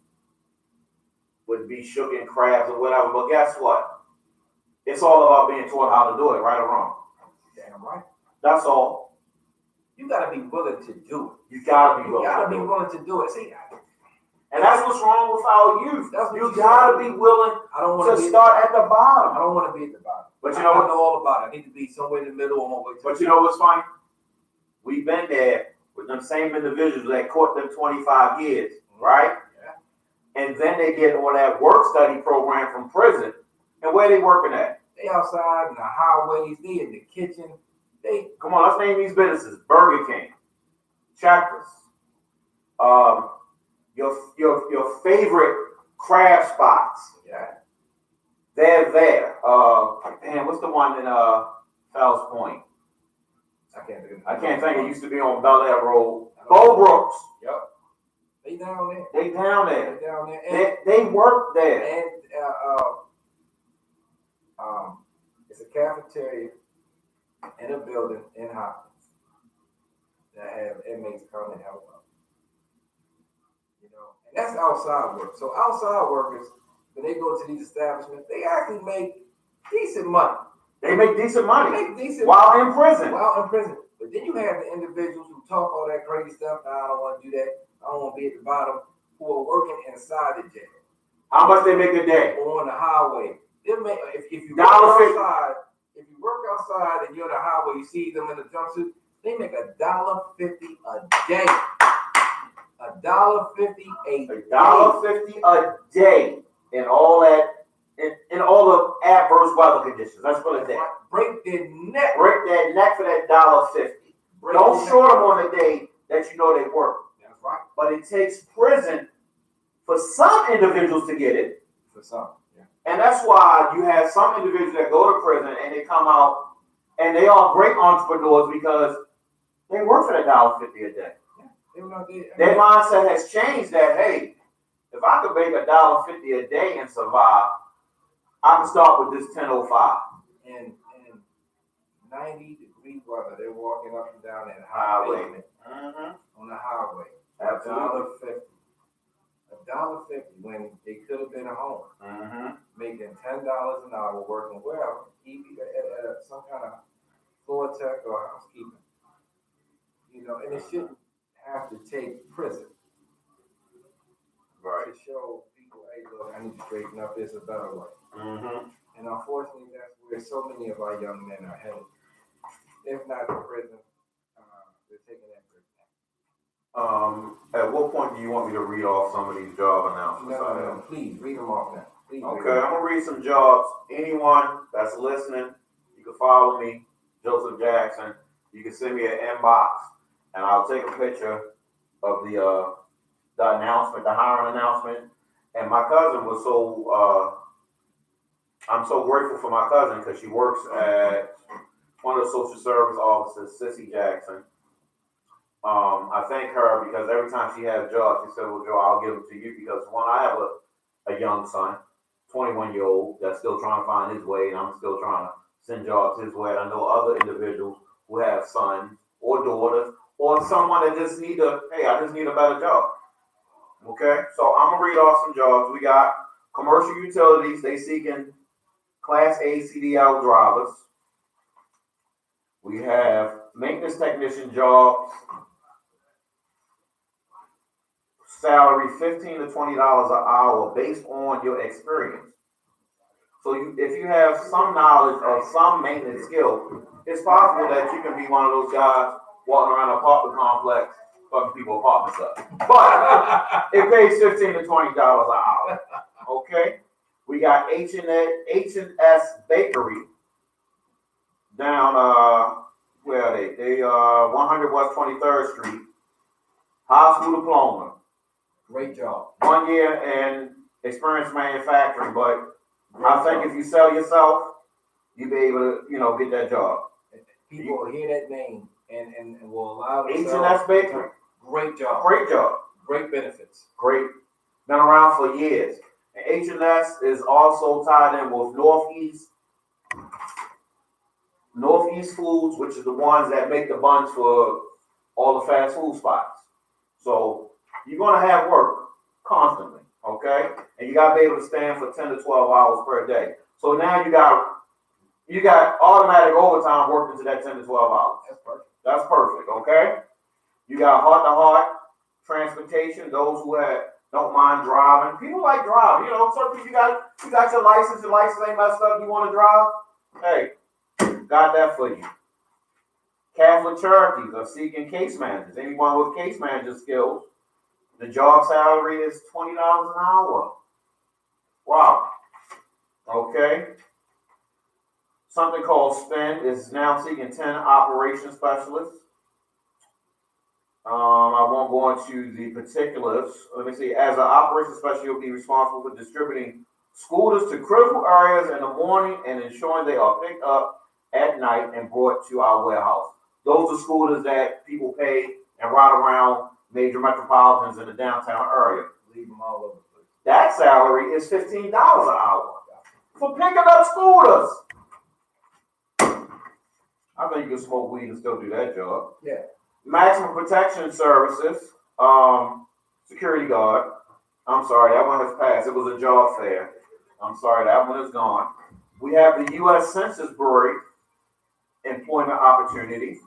would be shooking crabs or whatever, but guess what? It's all about being taught how to do it, right or wrong. Damn right. That's all. you gotta be willing to do it. You gotta be You willing. gotta be willing to do it. See, and that's what's wrong with our youth. That's what You you gotta said. be willing I don't want to start at the I bottom. don't want to be at the bottom. But you I know what? know all about it. I need to be somewhere in the middle on my way to. But you know what's funny? We've been there with them same individuals that caught them 25 years, right? Yeah. And then they get on that work study program from prison. And where they working at? They outside in the highways. They in the kitchen. They Come on, let's name these businesses: Burger King, Checkers, your favorite crab spots. yeah. They're there. Man, what's the one in Fells Point? I can't think. It used to be on Bel Air Road. Bo Brooks. Yep. They down there. They down there. They down there. And, They work there. and it's a cafeteria in a building in Hopkins that have inmates come and help them. You know, and that's outside work. So outside workers, when they go to these establishments, they actually make decent money. They make decent money They make decent while money in prison. while in prison. But then you have the individuals who talk all that crazy stuff. Nah, I don't want to do that. I don't want to be at the bottom. Who are working inside the jail How much they make a day? or on the highway. They make, if you work $1.50. outside, if you work outside and you're on the highway, you see them in the jumpsuit. They make $1.50 a day. $1.50 a day. $1.50 a day in all that in all the adverse weather conditions. Let's put it there. Break their neck. Break that neck for that $1.50. Break Don't their short neck. them on the day that you know they work. That's right. But it takes prison for some individuals to get it. For some. Yeah. And that's why you have some individuals that go to prison and they come out and they are great entrepreneurs because they work for that $1.50 a day. They were not there. Their mindset has changed that, hey, if I could make $1.50 a day and survive, I can start with this 10:05. In 90-degree weather, they're walking up and down that highway. On the highway. Absolutely. $1.50 when they could have been at home, making $10 an hour working well, even at some kind of floor tech or housekeeping. You know, and it shouldn't have to take prison Right. to show people, hey, look, I need to straighten up. There's a better way. And unfortunately, that's where so many of our young men are headed. If not to prison, they're taking that prison. At what point do you want me to read off some of these job announcements? No, please read them off now. Please. Okay, I'm gonna read some jobs. Anyone that's listening, you can follow me, Joseph Jackson. You can send me an inbox, and I'll take a picture of the announcement, the hiring announcement. And my cousin was so I'm so grateful for my cousin because she works at one of the social service offices, Sissy Jackson. I thank her because every time she has jobs, she said, well, Joe, I'll give them to you because one, I have a young son, 21-year-old, that's still trying to find his way, and I'm still trying to send jobs his way. And I know other individuals who have sons or daughters or someone that just need I just need a better job. Okay, so I'm gonna read off some jobs. We got commercial utilities, they seeking Class A CDL drivers. We have maintenance technician jobs, salary $15 to $20 an hour based on your experience. So if you have some knowledge of some maintenance skill, it's possible that you can be one of those guys walking around an apartment complex fucking people apartments up. But it pays $15 to $20 an hour. Okay? We got H&S Bakery down, where are they? They 100 West 23rd Street. High school diploma. Great job. 1 year in experience manufacturing, but I think if you sell yourself, you'll be able to, get that job. People will hear that name and will allow H&S Bakery. Great job. Great job. Great benefits. Great. Been around for years. And H&S is also tied in with Northeast Foods, which is the ones that make the buns for all the fast food spots. So you're going to have work constantly, okay? And you got to be able to stand for 10 to 12 hours per day. So now you got automatic overtime working to that 10 to 12 hours. That's perfect. That's perfect, okay? You got heart-to-heart transportation, those who don't mind driving. People like driving, you know, certain people, you got your license ain't messed up, you want to drive? Hey, got that for you. Catholic Charities are seeking case managers. Anyone with case manager skills, the job salary is $20 an hour. Wow. Okay. Something called SPIN is now seeking 10 operation specialists. I won't go into the particulars. Let me see. As an operations specialist, you'll be responsible for distributing scooters to critical areas in the morning and ensuring they are picked up at night and brought to our warehouse. Those are scooters that people pay and ride around major metropolitans in the downtown area. Leave them all over the place. That salary is $15 an hour for picking up scooters. I think you can smoke weed and still do that job. Yeah. Maximum Protection Services, security guard. I'm sorry, that one has passed. It was a job fair. I'm sorry, that one is gone. We have the U.S. Census Bureau employment opportunity.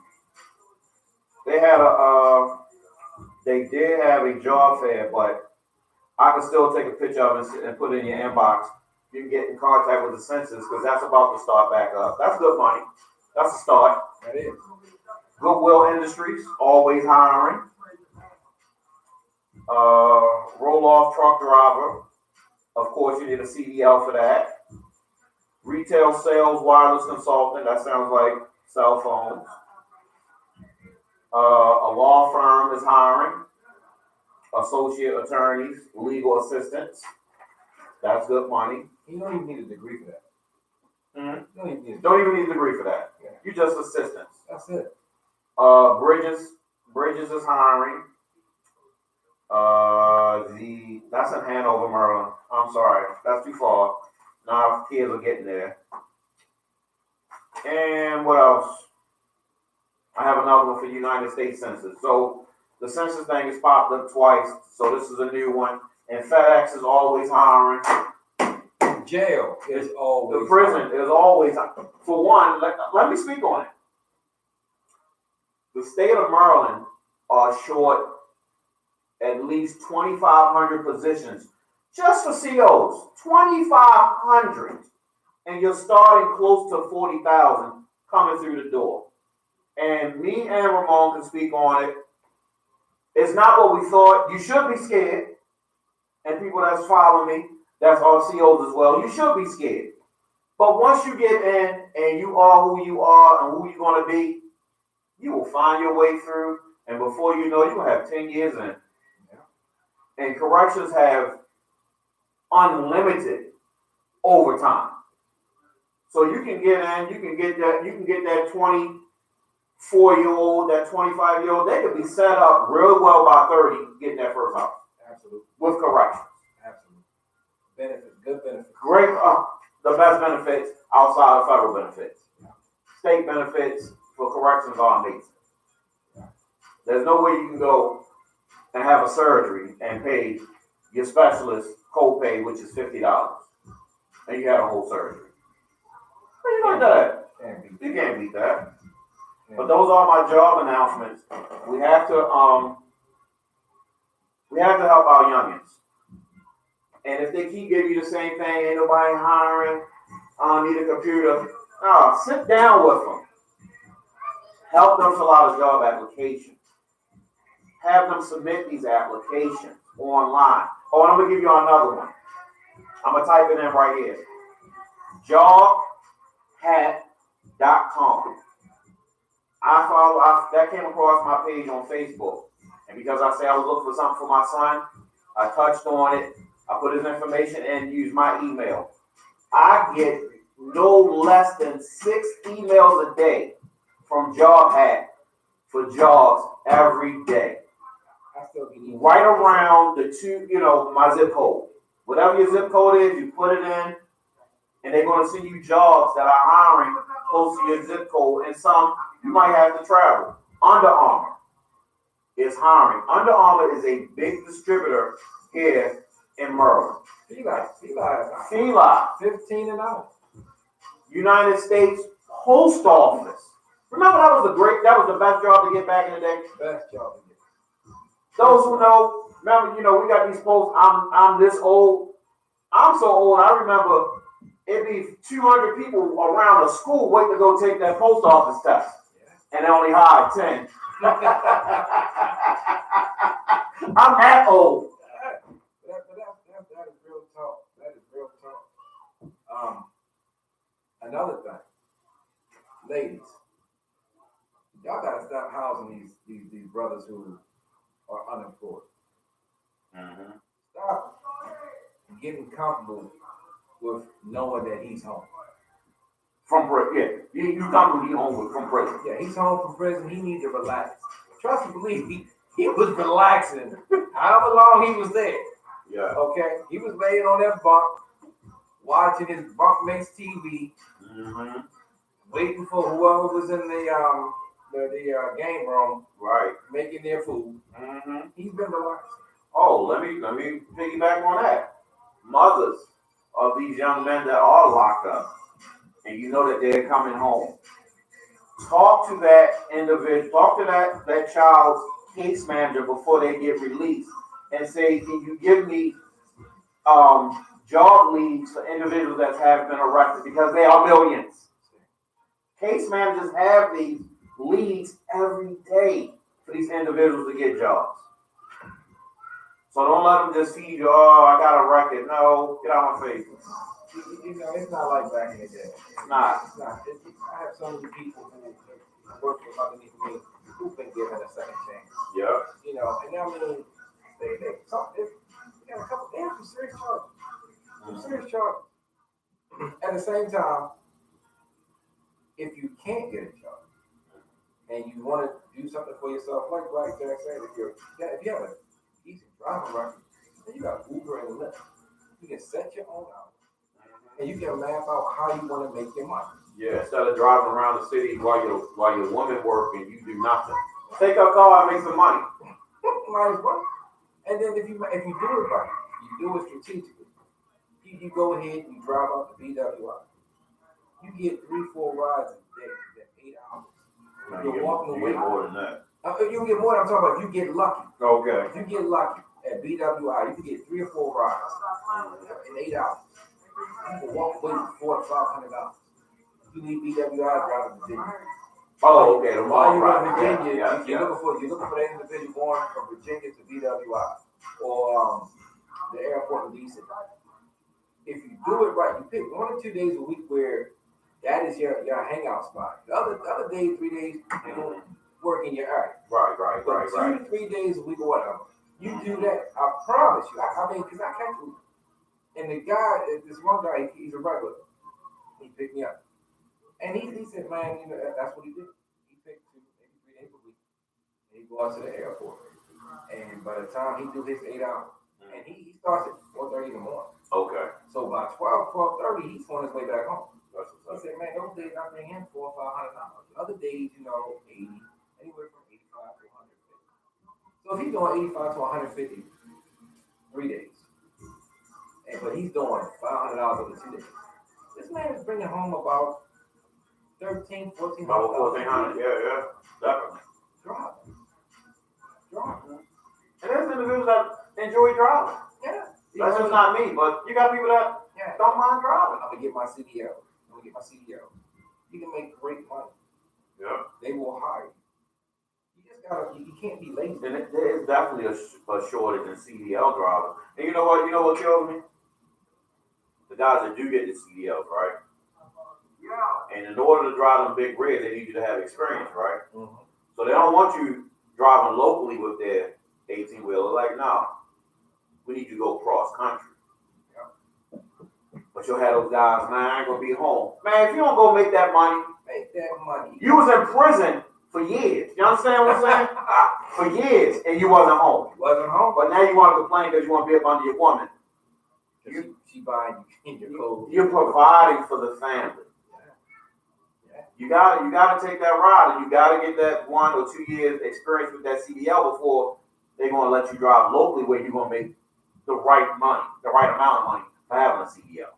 They did have a job fair, but I can still take a picture of it and put it in your inbox. You can get in contact with the census because that's about to start back up. That's good money. That's a start. That is. Goodwill Industries, always hiring. Roll-off truck driver. Of course, you need a CDL for that. Retail sales wireless consultant. That sounds like cell phones. A law firm is hiring. Associate attorneys, legal assistants. That's good money. You don't even need a degree for that. Mm-hmm. Don't even need a degree for that. Yeah. You just assistants. That's it. Bridges is hiring. That's in Hanover, Maryland. I'm sorry, that's too far. Now kids are getting there. And what else? I have another one for United States Census. So the census thing has popped up twice. So this is a new one. And FedEx is always hiring. Jail is always. The prison is always. For one, let me speak on it. The state of Maryland are short at least 2,500 positions just for COs. 2,500, and you're starting close to 40,000 coming through the door. And me and Ramon can speak on it. It's not what we thought. You should be scared. And people that's following me, that's all COs as well. You should be scared. But once you get in and you are who you are and who you're going to be, you will find your way through. And before you know, you're going to have 10 years in. And corrections have unlimited overtime. So you can get in, you can get that 24-year-old, that 25-year-old, they could be set up real well by 30 getting that first house. Absolutely. With corrections. Absolutely. Benefits, good benefits. Great, the best benefits outside of federal benefits. Yeah. State benefits for corrections are amazing. Yeah. There's no way you can go and have a surgery and pay your specialist copay, which is $50, and you had a whole surgery. You can't do that. You can't beat that. But those are my job announcements. We have to help our youngins. And if they keep giving you the same thing, ain't nobody hiring, I don't need a computer. No, sit down with them. Help them fill out a job application. Have them submit these applications online. Oh, and I'm going to give you another one. I'm going to type it in right here. Jobhat.com. That came across my page on Facebook. And because I said I was looking for something for my son, I touched on it. I put his information and used my email. I get no less than 6 emails a day from JobHat for jobs every day. Right around my zip code. Whatever your zip code is, you put it in, and they're going to send you jobs that are hiring close to your zip code, and some you might have to travel. Under Armour is hiring. Under Armour is a big distributor here in Maryland. Fila. 15 an hour. United States Post Office Remember that was the best job to get back in the day. Best job to get. Those who know, remember, we got these posts. I'm this old. I'm so old. I remember it'd be 200 people around a school waiting to go take that post office test, and they only hired 10. I'm that old. That is real talk. That is real talk. Another thing, ladies, y'all gotta stop housing these brothers who are unemployed. Mm-hmm. Stop getting comfortable with knowing that he's home. From prison, yeah. You comfortable he's home from prison. Yeah, he's home from prison. He needs to relax. Trust and believe, he was relaxing however long he was there. Yeah. Okay? He was laying on that bunk, watching his bunkmate's TV, mm-hmm. waiting for whoever was in the game room, right, making their food. Mm-hmm. He's been relaxing. Oh, let me piggyback on that. Mothers of these young men that are locked up, and you know that they're coming home. Talk to that individual, talk to that child's case manager before they get released, and say, can you give me job leads for individuals that have been arrested, because they are millions. Case managers have these leads every day for these individuals to get jobs. So don't let them just feed you, oh, I got a record. No, get out of my face. It's not like back in the day. It's not. I have so many people who work with underneath me who've been given a second chance. Yeah. And I mean, they got a couple, they have some serious charges. Some serious charges. At the same time, if you can't get a job and you want to do something for yourself, like Black Jack said, if you have a decent driving record, then you got Uber and Lyft. You can set your own hours, and you can map out how you want to make your money. Yeah, instead of driving around the city while your woman work and you do nothing, take a car and make some money. Might as well. And then if you do it right, you do it strategically. You go ahead, you drive out the BWI. You get 3-4 rides a day. That's 8 hours. You're walking away. You get more than that. You get more than I'm talking about. If you get lucky. Okay. If you get lucky at BWI, you can get 3 or 4 rides in 8 hours. You can walk away with $400 to $500. You leave BWI driving to Virginia. Oh, okay. While you're in Virginia, you're looking for that individual going from Virginia to BWI or the airport in DC. If you do it right, you pick 1 or 2 days a week where that is your hangout spot. The other days, 3 days, you don't work in your area. Right. 2 to 3 days a week or whatever. You do that, I promise you. I mean, because I catch you. And the guy, this one guy, he's a regular. He picked me up. And he said, man, that's what he did. He picked 2, maybe 3 days a week. And he goes to the airport. And by the time he do his 8 hours, and he starts at 4:30 in the morning. Okay. So by 12:30, he's on his way back home. He said, man, those days I bring in $400 or $500. Other days, 80, anywhere from 85 to 150. So if he's doing 85 to 150, 3 days, but he's doing $500 over 2 days. This man is bringing home about $1,300, $1,400. About $1,400, yeah, definitely. Driving. And there's individuals that enjoy driving. Yeah. That's just not me, but you got people that don't mind driving. I'm gonna get my CDL. You can make great money. Yeah. They will hire you. You can't be lazy. And there is definitely a shortage in CDL drivers. And you know what kills me? The guys that do get the CDLs, right? Yeah. And in order to drive them big rigs, they need you to have experience, right? Mm-hmm. So they don't want you driving locally with their 18-wheeler. Like, no, we need you to go cross country. But you'll have those guys, man, I ain't gonna be home. Man, if you don't go make that money. You was in prison for years. You understand what I'm saying? For years, and you wasn't home. But now you want to complain because you want to be up under your woman. She buying you clothes. You're providing for the family. You gotta take that ride, and you gotta get that 1 or 2 years experience with that CDL before they're gonna let you drive locally where you're gonna make the right money, the right amount of money for having a CDL.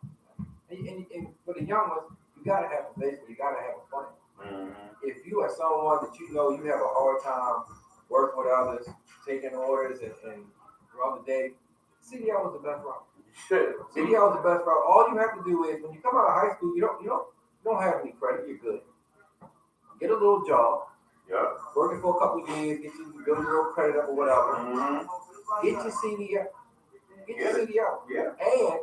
And for the young ones, you gotta have a base, you gotta have a plan. Mm-hmm. If you you are someone that you know you have a hard time working with others, taking orders, and throughout the day, CDL was the best route. CDL was the best route. All you have to do is when you come out of high school, you don't have any credit. You're good. Get a little job. Yeah. Working for a couple of years, get you build your little credit up or whatever. Get your CDL. Get your CDL. Yeah. And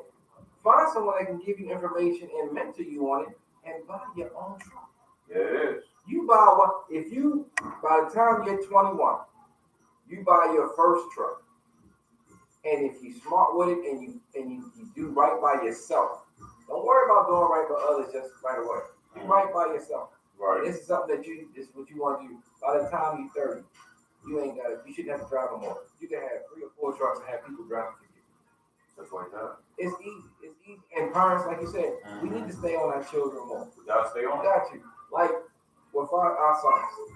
find someone that can give you information and mentor you on it, and buy your own truck. Yeah, it is. You buy one. If you by the time you're 21, you buy your first truck, and if you smart with it and you do right by yourself, don't worry about doing right by others just right away. Do right by yourself. Right. This is something this is what you want to do. By the time you're 30, you shouldn't have to drive no more. You can have 3 or 4 trucks and have people driving for you. Just like that. It's easy. It's easy. And parents, like you said, we need to stay on our children more. We gotta stay on. Got you. Like with our sons,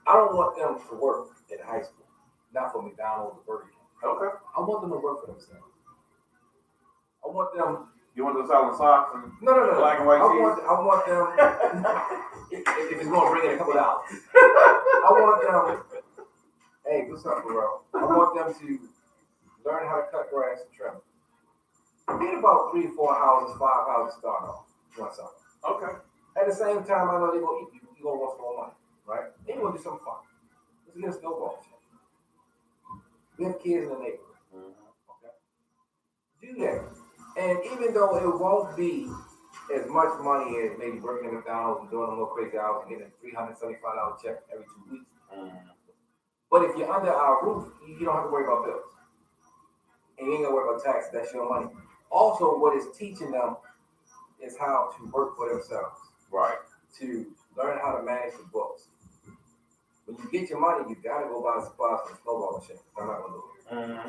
I don't want them to work in high school. Not for McDonald's or Burger King. Okay. I want them to work for themselves. I want them. You want them selling socks and No. black and white tees? I want them. if it's going to bring in a couple dollars, I want them. Hey, what's up, bro? I want them to learn how to cut grass and trim. Get about 3 or 4 houses, 5 houses start off one summer. Okay. At the same time, I know they're going to eat. You're going to want some more money, right? Then you're going to do something fun. Let's get a snowball show. We have kids in the neighborhood. Okay. Do that. And even though it won't be as much money as maybe working at McDonald's and doing a little crazy hours and getting a $375 check every 2 weeks. But if you're under our roof, you don't have to worry about bills. And you ain't gonna worry about taxes. That's your money. Also, what it's teaching them is how to work for themselves. Right. To learn how to manage the books. When you get your money, you gotta go buy the supplies for the snowball machine. I'm not gonna do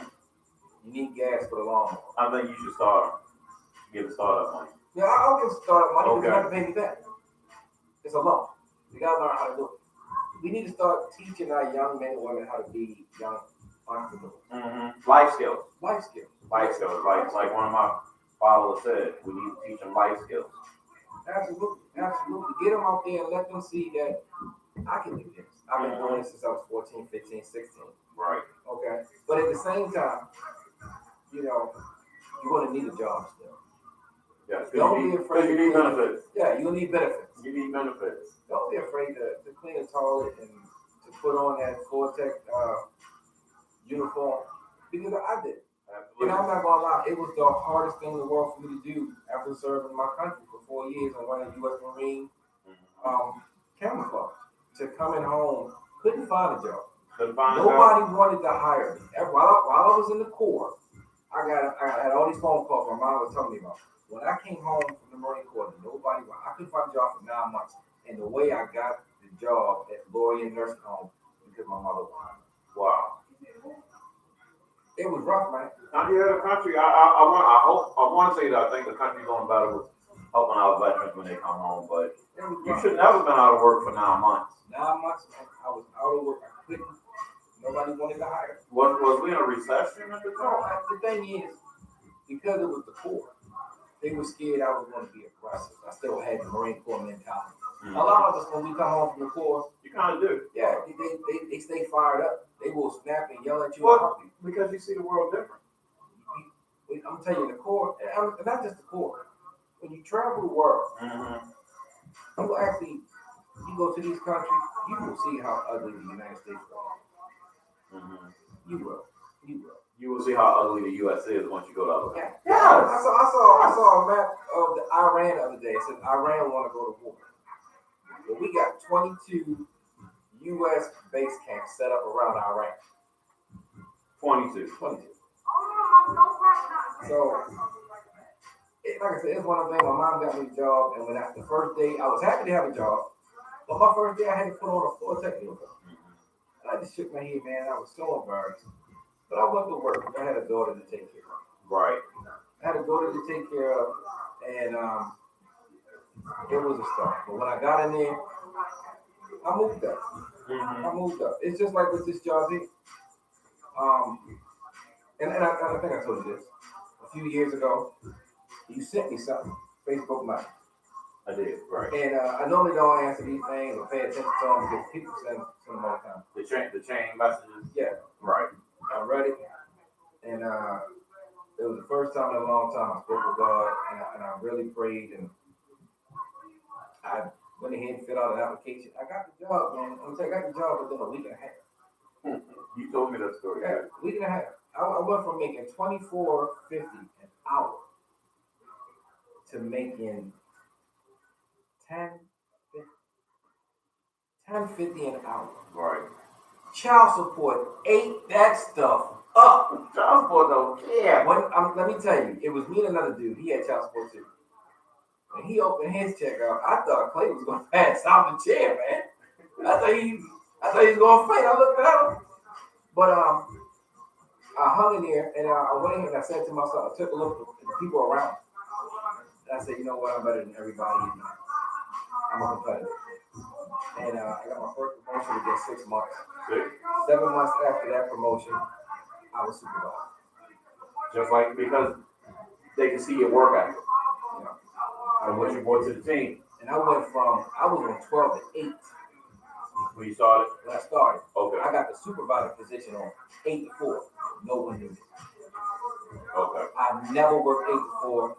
it. You need gas for the lawnmower. I think you should give the startup money. Yeah, I'll give startup money because Okay. you have to pay me back. It's a loan. You gotta learn how to do it. We need to start teaching our young men and women how to be young entrepreneurs. Life skills. Life skills. Life skills. Like one of my followers said, we need to teach them life skills. Absolutely. Get them out there and let them see that I can do this. I've been doing this since I was 14, 15, 16. Right. Okay. But at the same time, you're going to need a job still. Yeah. Don't be afraid. You need benefits. Yeah, you'll need benefits. You need benefits. Don't be afraid to clean a toilet and to put on that Vortex uniform. Because I did. Absolutely. And I'm not going to lie, it was the hardest thing in the world for me to do after serving my country for 4 years and running U.S. Marine camouflage. To coming home, couldn't find a job. Nobody wanted to hire me. While I was in the Corps, I had all these phone calls my mom was telling me about. When I came home from the Marine Corps, I couldn't find a job for 9 months. And the way I got the job at Lorien Nursing Home because my mother was. Wow. It was rough, man. Yeah, the country. I want to say that I think the country's doing better with helping out veterans when they come home, but you should never been out of work for 9 months. 9 months, man. I was out of work. I couldn't. Nobody wanted to hire me. Was we in a recession at the time? The thing is, because it was the Corps, they were scared I was going to be aggressive. I still had the Marine Corps mentality. A lot of us, when we come home from the Corps, you kind of do. Yeah, they stay fired up. They will snap and yell at you. Well, because you see the world different. I'm telling you, the Corps, and not just the Corps. When you travel the world, you will actually, you go to these countries, you will see how ugly the United States is. You will. You will see how ugly the U.S. is once you go to other countries. Yeah. I saw a map of the Iran the other day. It said Iran want to go to war. But we got 22 U.S. base camps set up around Iran. 22. So, like I said, it's one of the things. My mom got me a job, and the first day, I was happy to have a job, but my first day I had to put on a Vortex uniform. And I just shook my head, man. I was so embarrassed. But I went to work. I had a daughter to take care of. Right. I had a daughter to take care of, and it was a start. But when I got in there, I moved up. It's just like with this job here. And I think I told you this. A few years ago, you sent me something, Facebook Messenger. I did, right. And I normally don't answer these things or pay attention to them because people send them all the time. The chain messages? Yeah. Right. I read it, and it was the first time in a long time I spoke with God, and I really prayed, and I went ahead and filled out an application. I got the job, man. I'm saying I got the job within a week and a half. You told me that story. Yeah, week and a half. I went from making $24.50 an hour to making $10.50 an hour. Right. Child support ate that stuff up. Child support don't care. Let me tell you, it was me and another dude. He had child support too. And he opened his check out. I thought Clay was gonna pass out the chair, man. I thought he was gonna faint. I looked at him. But I hung in there and I went in here and I said to myself, I took a look at the people around me. And I said, you know what, I'm better than everybody. I'm a competitor. And I got my first promotion within 6 months. 7 months after that promotion, I was supervisor. Just like because they can see your work ethic. You know, and what you brought to the team. And I was on 12 to 8. When you started? When I started. Okay. I got the supervisor position on 8 to 4. No one knew me. Okay. I never worked 8 to 4.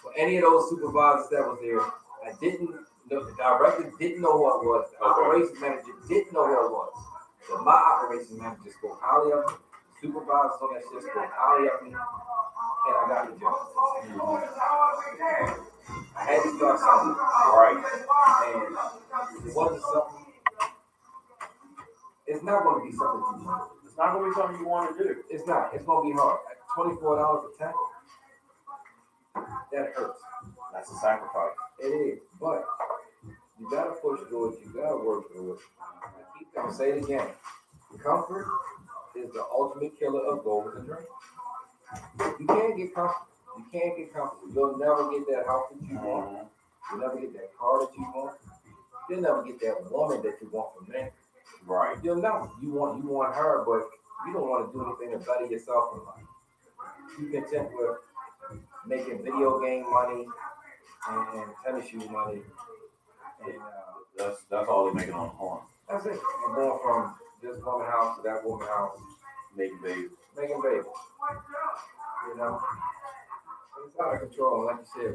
For any of those supervisors that was there, I didn't know, the director didn't know who I was. The operations manager didn't know who I was. So my operations manager spoke highly of me. Supervisors on that shit spoke highly of me. And I got the job. I had to start something. Right. And it wasn't something. It's not going to be something you want. It's not going to be something you want to do. It's not. It's going to be hard. $24 a tank. That hurts. That's a sacrifice. It is. But you got to push through it. You got to work through it. I'm going to say it again. Comfort is the ultimate killer of goals and dreams. You can't get comfortable. You can't get comfortable. You'll never get that house that you want. You'll never get that car that you want. You'll never get that woman that you want from men. Right. You'll never. You want her, but you don't want to do anything to better yourself in life. You content with making video game money and tennis shoe money. And that's all they're making on the horn. That's it. And going from this woman house to that woman house. Making babies. You know? It's out of control. Like you said,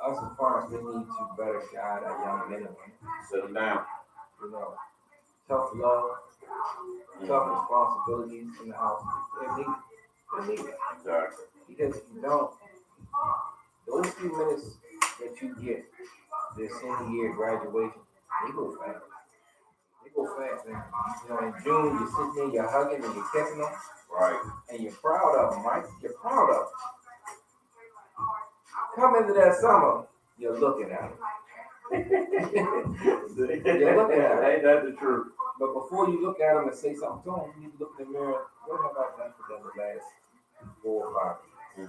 us as parents, we need to better guide our young men and women. Sit them down. You know, tough love, tough responsibilities in the house. They need it. Exactly. Because if you don't, those few minutes that you get their senior year graduation, they go fast. And, you know, in June, you're sitting there, you're hugging and you're kissing them. Right. And you're proud of them, right? You're proud of them. Come into that summer, you're looking at them. You're looking at them. Ain't that the truth? But before you look at them and say something to them, you need to look in the mirror. What have I done for them the last 4 or 5 years?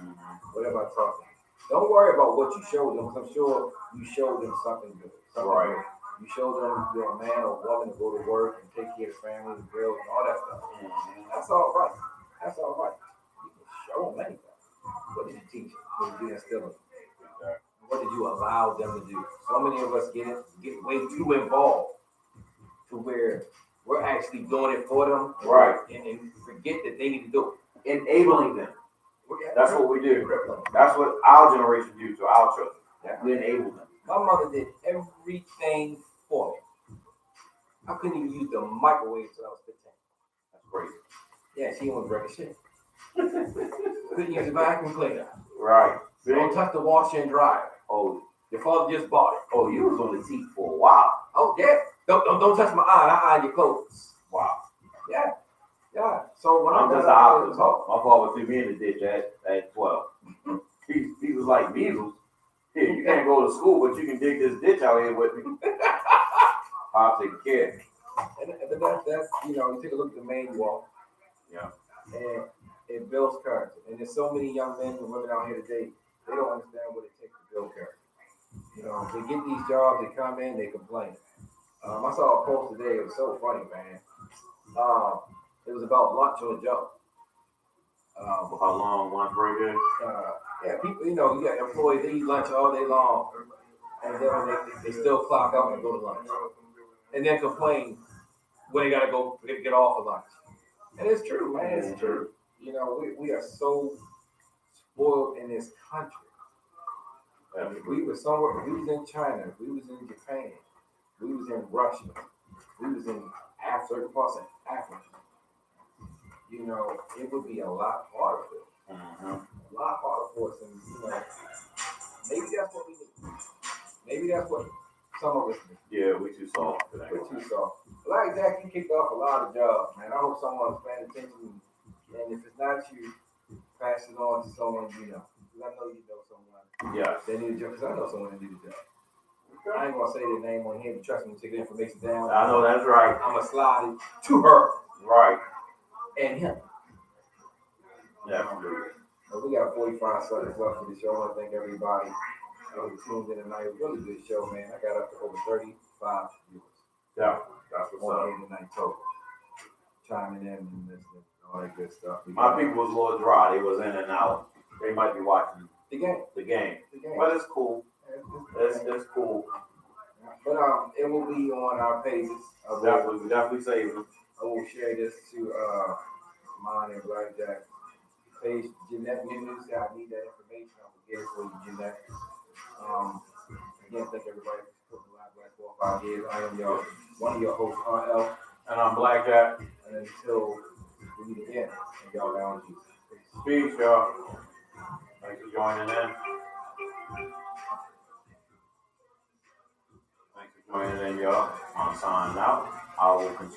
What have I taught them? Don't worry about what you showed them, because I'm sure you showed them something good. Right. Good. You showed them you're a man or a woman to go to work and take care of the family, the bills, and all that stuff. That's all right. That's all right. You can show them anything. What did you teach them? What did you instill them? What did you allow them to do? So many of us get way too involved to where we're actually doing it for them. Right. And forget that they need to do it. Enabling them. That's what we do. That's what our generation do to our children. Yeah. We enable them. My mother did everything for me. I couldn't even use the microwave until I was 15. That's crazy. Yeah, she was wrecking shit. Couldn't use a vacuum cleaner. Right. Don't touch the washer and dryer. Oh, your father just bought it. Oh, you was on the teeth for a while. Oh yeah. Don't touch my eye. I iron your clothes. Wow. Yeah. Yeah. So when I'm just the opposite. My father threw me in the ditch at 12. he was like measles. Here, you can't go to school, but you can dig this ditch out here with me. I'll take care. And that's you take a look at the manual. Yeah. And it builds character. And there's so many young men and women out here today, they don't understand what it takes to build character. They get these jobs, they come in, they complain. I saw a post today, it was so funny, man. It was about lunch on the job. How long lunch break is? Yeah, people, you got employees, they eat lunch all day long. and then they still clock out and go to lunch, and then complain when they gotta go get off of lunch. And it's true, man. It's true. You know, we are so spoiled in this country. If we were somewhere, we was in China, we was in Japan, we was in Russia, we was in certain parts of Africa. You know, it would be a lot harder for us. A lot harder for us, and you know, maybe that's what we need. Maybe that's what some of us need. Yeah, we too soft today. We're too soft. Black Jack, you kicked off a lot of jobs, man. I hope someone's paying attention, and if it's not you, pass it on to someone you know. Because I know you know someone. Yeah. They need a job. Because I know someone that need a job. I ain't gonna say their name on here. Trust me, take the information down. I know that's right. I'm gonna slide it to her. Right. And him. Definitely. But we got 45 seconds left for the show. I want to thank everybody who tuned in tonight. Really good show, man. I got up to over 35 viewers. Yeah, that's what's up. On tonight total. Chiming in and listening, all that good stuff. My people was a little dry. They was in and out. They might be watching the game. But it's cool. It's cool. But it will be on our pages. Definitely save it. I will share this to mine and Blackjack page. Jeanette News, I need that information. I will get it for you, Jeanette. Again, thank everybody for putting live Black 4 or 5 years. I am one of your hosts, RL. And I'm Blackjack. And until we meet again, and y'all down Jesus. Peace, y'all. Thanks for joining in. Thanks for joining in, y'all. I'm signing out. I will continue.